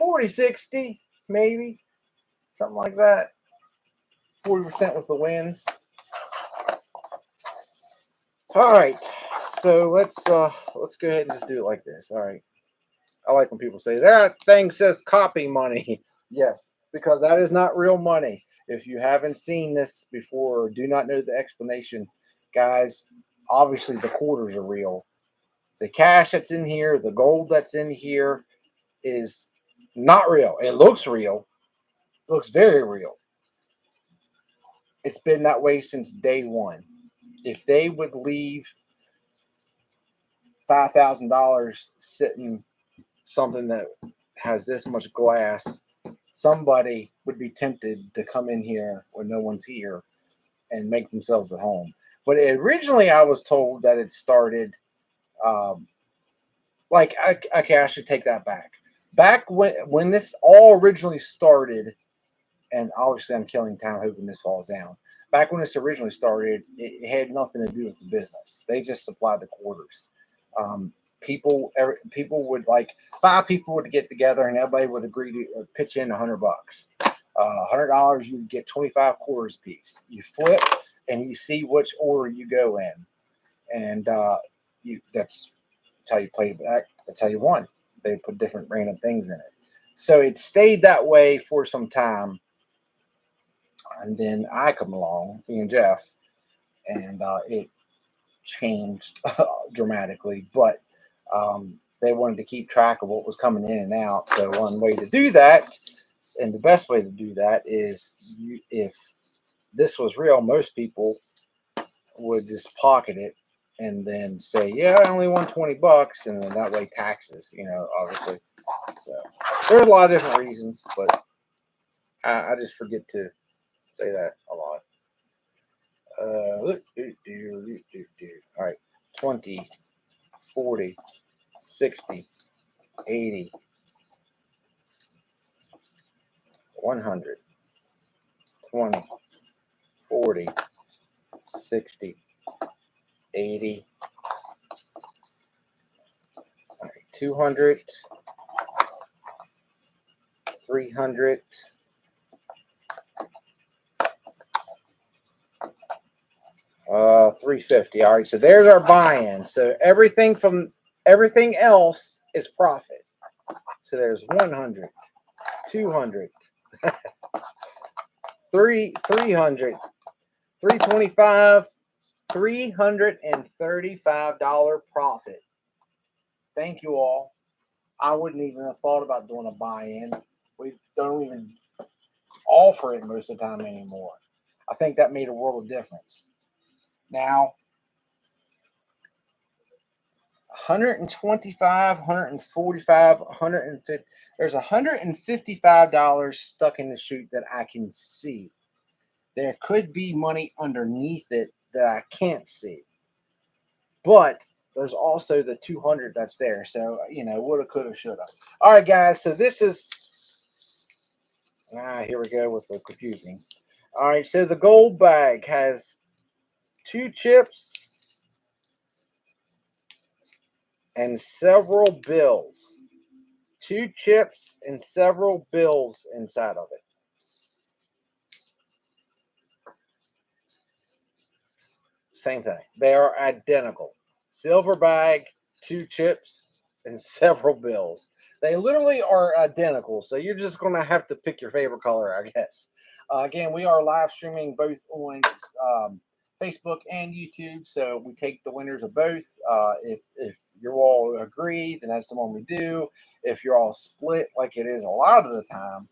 40-60, maybe. Something like that. 40% with the wins. All right, so let's go ahead and just do it like this. All right, I like when people say that thing says copy money. Yes, because that is not real money. If you haven't seen this before or do not know the explanation, guys, obviously the quarters are real. The cash that's in here, the gold that's in here is not real. It looks real. It looks very real. It's been that way since day one. If they would leave $5,000 sitting something that has this much glass, somebody would be tempted to come in here when no one's here and make themselves at home. But originally I was told that it started okay, I should take that back. Back when this all originally started, and obviously I'm killing time hoping this falls down. Back when this originally started, it had nothing to do with the business. They just supplied the quarters. People would, like, 5 people would get together and everybody would agree to pitch in $100. $100, you get 25 quarters a piece. You flip and you see which order you go in, and that's how you play back. That's how you won. They put different random things in it, so it stayed that way for some time. And then I come along, me and Jeff, and it changed dramatically. But they wanted to keep track of what was coming in and out. So one way to do that, and the best way to do that, is if this was real, most people would just pocket it and then say, "Yeah, I only won $20," and then that way taxes, obviously. So there's a lot of different reasons, but I just forget to say that a lot. All right, 20, 40, 60, 80, 100, 20, 40, 60, 80, all right, 200, 300, 350. All right, so there's our buy-in. So everything else is profit. So there's 100, 200, 300, 325, $335 profit. Thank you all. I wouldn't even have thought about doing a buy-in. We don't even offer it most of the time anymore. I think that made a world of difference. Now, 125, 145, 150. There's $155 stuck in the chute that I can see. There could be money underneath it that I can't see. But there's also the 200 that's there. So, woulda, coulda, shoulda. All right, guys. So this is, here we go with the confusing. All right. So the gold bag has 2 chips and several bills. 2 chips and several bills inside of it. Same thing. They are identical. Silver bag, 2 chips, and several bills. They literally are identical. So you're just going to have to pick your favorite color, I guess. Again, we are live streaming both on Facebook and YouTube. So we take the winners of both. If you all agree, then that's the one we do. If you're all split, like it is a lot of the time,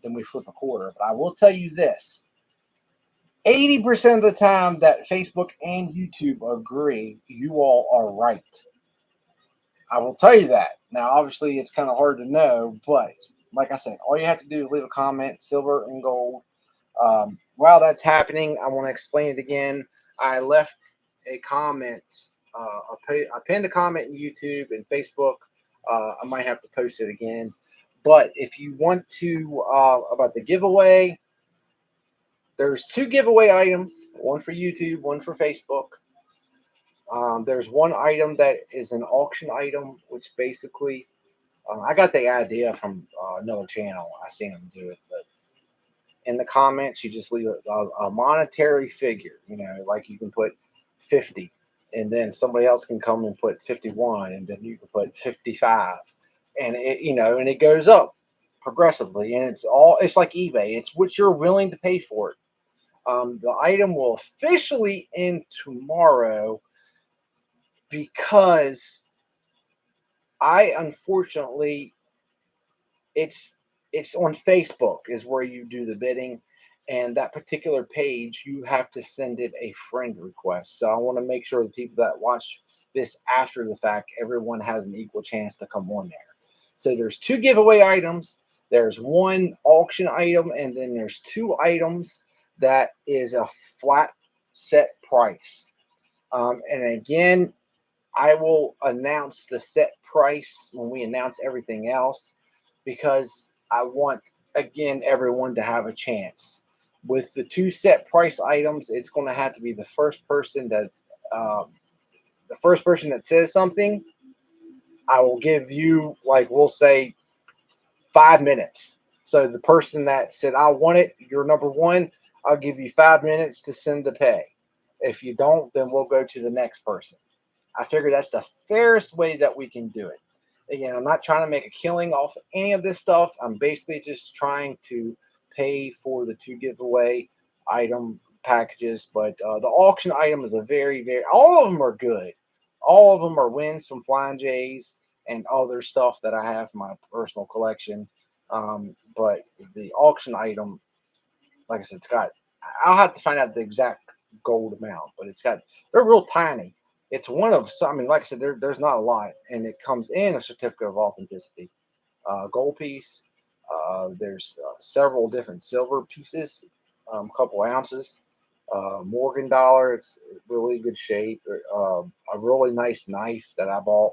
then we flip a quarter. But I will tell you this. 80% of the time that Facebook and YouTube agree, you all are right. I will tell you that. Now, obviously, it's kind of hard to know, but like I said, all you have to do is leave a comment, silver and gold. While that's happening, I want to explain it again. I left a comment. I pinned a comment in YouTube and Facebook. I might have to post it again. But if you want to, about the giveaway, there's 2 giveaway items, one for YouTube, one for Facebook. There's one item that is an auction item, which basically, I got the idea from another channel. I seen them do it, but in the comments, you just leave a monetary figure, like you can put 50, and then somebody else can come and put 51, and then you can put 55, and it goes up progressively, and it's like eBay. It's what you're willing to pay for it. The item will officially end tomorrow because unfortunately, it's on Facebook is where you do the bidding, and that particular page, you have to send it a friend request. So I want to make sure the people that watch this after the fact, everyone has an equal chance to come on there. So there's 2 giveaway items. There's 1 auction item, and then there's 2 items that is a flat set price. And again, I will announce the set price when we announce everything else, because I want, again, everyone to have a chance. With the 2 set price items, it's going to have to be the first person that says something. I will give you, like, we'll say 5 minutes. So the person that said, I want it, you're number 1, I'll give you 5 minutes to send the pay. If you don't, then we'll go to the next person. I figure that's the fairest way that we can do it. Again, I'm not trying to make a killing off any of this stuff. I'm basically just trying to pay for the 2 giveaway item packages, but the auction item is a all of them are good. All of them are wins from Flying J's and other stuff that I have in my personal collection. But the auction item, like I said, I'll have to find out the exact gold amount, but they're real tiny. It's one of some, I mean, like I said, there's not a lot, and it comes in a certificate of authenticity gold piece. There's several different silver pieces, a couple ounces. Morgan dollar, it's really good shape. A really nice knife that I bought.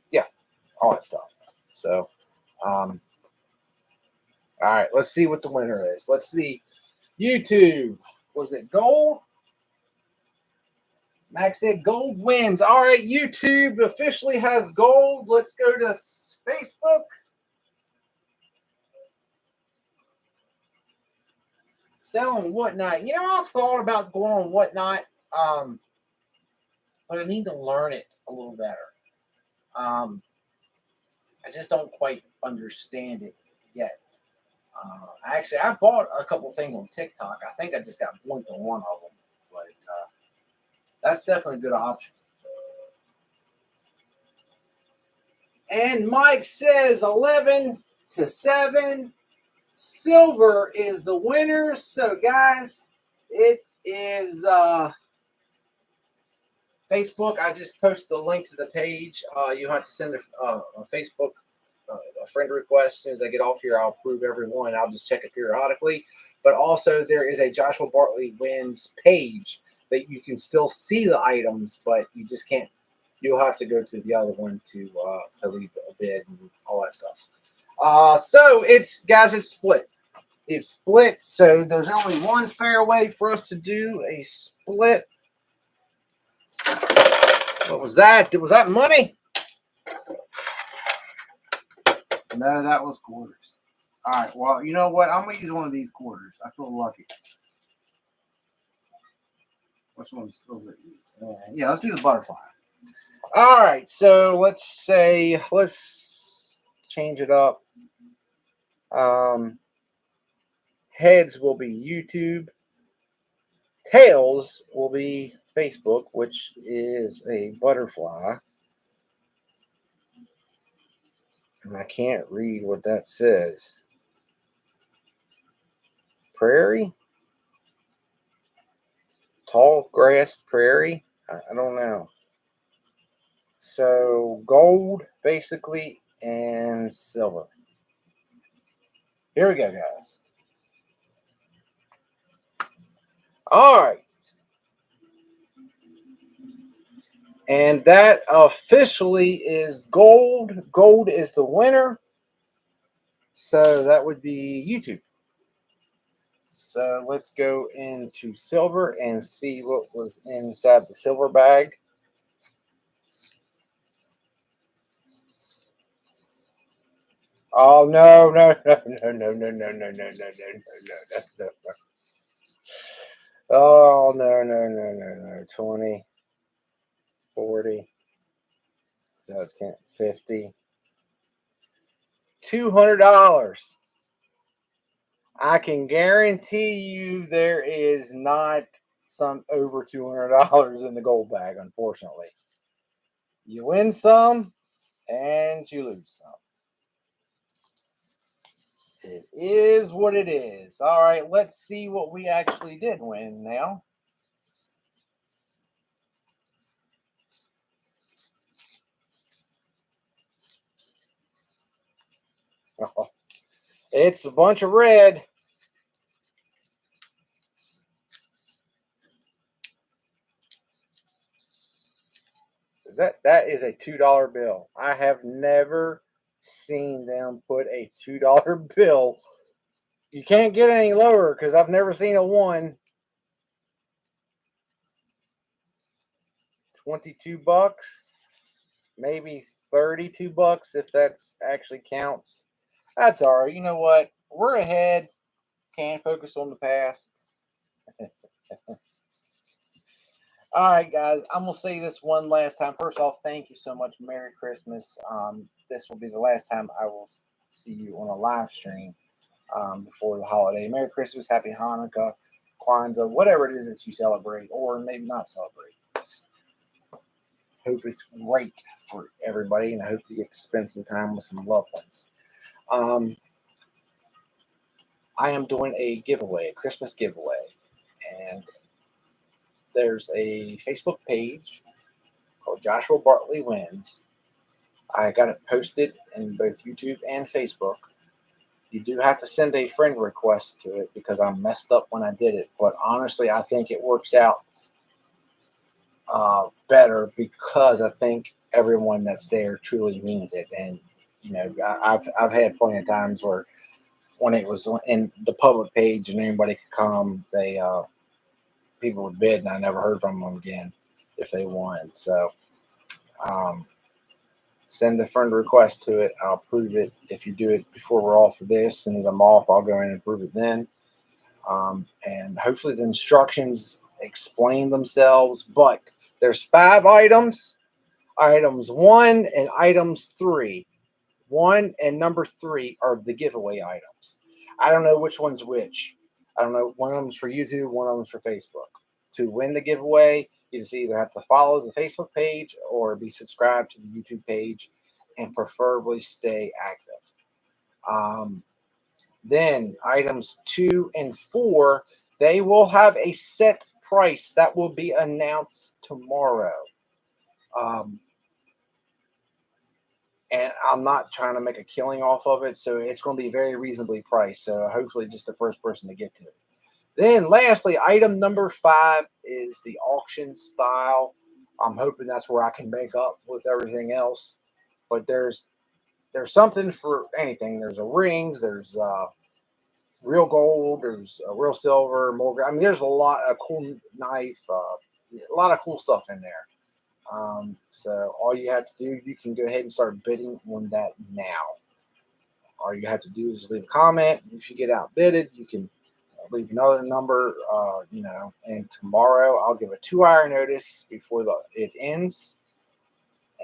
Yeah, all that stuff. So, all right, let's see what the winner is. Let's see. YouTube, was it gold? Max said gold wins. All right, YouTube officially has gold. Let's go to Facebook. Selling Whatnot. You know, I've thought about going on Whatnot, but I need to learn it a little better. I just don't quite understand it yet. Actually, I bought a couple things on TikTok. I think I just got blinked on one of them, but that's definitely a good option. And Mike says 11-7. Silver is the winner. So, guys, it is Facebook. I just posted the link to the page. You have to send a Facebook a friend request. As soon as I get off here, I'll approve everyone. I'll just check it periodically. But also, there is a Joshua Bartley Wins page that you can still see the items, but you just can't. You'll have to go to the other one to leave a bid and all that stuff. So it's split. It's split. So there's only one fair way for us to do a split. What was that? Was that money? No, that was quarters. All right. Well, you know what? I'm going to use one of these quarters. I feel lucky. Which one's still good? Yeah, let's do the butterfly. All right. So let's change it up. Heads will be YouTube. Tails will be Facebook, which is a butterfly. And I can't read what that says. Prairie? Tall grass prairie? I don't know. So gold, basically, and silver. Here we go, guys. All right. And that officially is gold. Gold is the winner. So that would be YouTube. So let's go into silver and see what was inside the silver bag. Oh no. Oh no. 20, 40, 10, 50. $200. I can guarantee you there is not some over $200 in the gold bag, unfortunately. You win some and you lose some. It is what it is. All right, let's see what we actually did win now. Oh, it's a bunch of red. That is a $2 bill. I have never seen them put a $2 bill. You can't get any lower because I've never seen a one. $22, maybe $32 if that's actually counts. That's all right. You know what? We're ahead. Can't focus on the past. All right, guys. I'm gonna say this one last time. First off, thank you so much. Merry Christmas. This will be the last time I will see you on a live stream. before the holiday. Merry Christmas, Happy Hanukkah, Kwanzaa, whatever it is that you celebrate, or maybe not celebrate. Just hope it's great for everybody, and I hope you get to spend some time with some loved ones. I am doing a giveaway, a Christmas giveaway, and there's a Facebook page called Joshua Bartley Wins. I got it posted in both YouTube and Facebook. You do have to send a friend request to it because I messed up when I did it. But honestly, I think it works out better because I think everyone that's there truly means it. And you know, I've had plenty of times where when it was in the public page and anybody could come, they people would bid, and I never heard from them again if they won. So send a friend request to it. I'll approve it. If you do it before we're off of this, as soon as I'm off, I'll go in and approve it then. And hopefully the instructions explain themselves. But there's 5 items. Items 1 and items 3. 1 and number 3 are the giveaway items. I don't know which one's which. I don't know. One of them's for YouTube, one of them's for Facebook. To win the giveaway, you just either have to follow the Facebook page or be subscribed to the YouTube page and preferably stay active. Then items 2 and 4, they will have a set price that will be announced tomorrow. And I'm not trying to make a killing off of it, so it's going to be very reasonably priced. So hopefully just the first person to get to it. Then lastly, item number 5 is the auction style. I'm hoping that's where I can make up with everything else. But there's something for anything. There's a rings, there's real gold, there's a real silver, more. I mean, there's a lot of cool knife, a lot of cool stuff in there. So all you have to do, you can go ahead and start bidding on that now. All you have to do is leave a comment. If you get outbidded, you can leave another number, and tomorrow I'll give a 2-hour notice before it ends.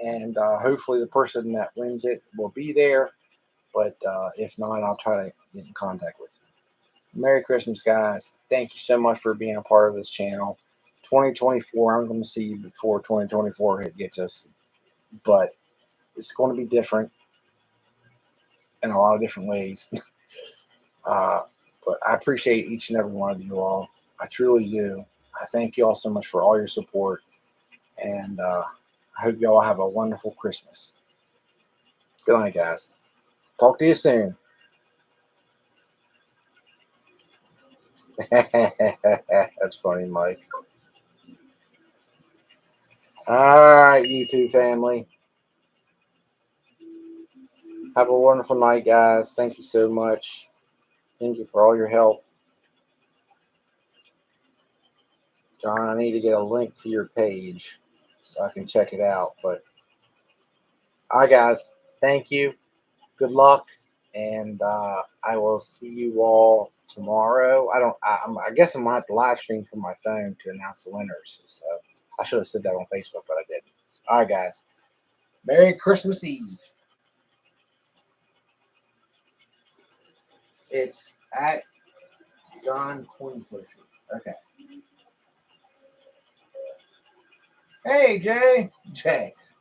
And hopefully the person that wins it will be there. But if not, I'll try to get in contact with you. Merry Christmas, guys. Thank you so much for being a part of this channel. 2024, I'm going to see you before 2024 gets us. But it's going to be different in a lot of different ways. But I appreciate each and every one of you all. I truly do. I thank you all so much for all your support. And I hope you all have a wonderful Christmas. Good night, guys. Talk to you soon. That's funny, Mike. All right, YouTube family. Have a wonderful night, guys. Thank you so much. Thank you for all your help. John, I need to get a link to your page so I can check it out. But all right, guys. Thank you. Good luck. And I will see you all tomorrow. I guess I'm going to have to live stream from my phone to announce the winners. So I should have said that on Facebook, but I didn't. All right, guys. Merry Christmas Eve. It's at John Coin Pusher. Okay. Hey, Jay.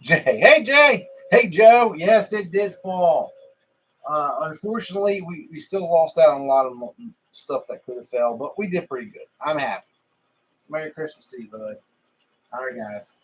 Hey, Jay. Hey, Joe. Yes, it did fall. Unfortunately, we still lost out on a lot of stuff that could have fell, but we did pretty good. I'm happy. Merry Christmas to you, bud. All right, guys.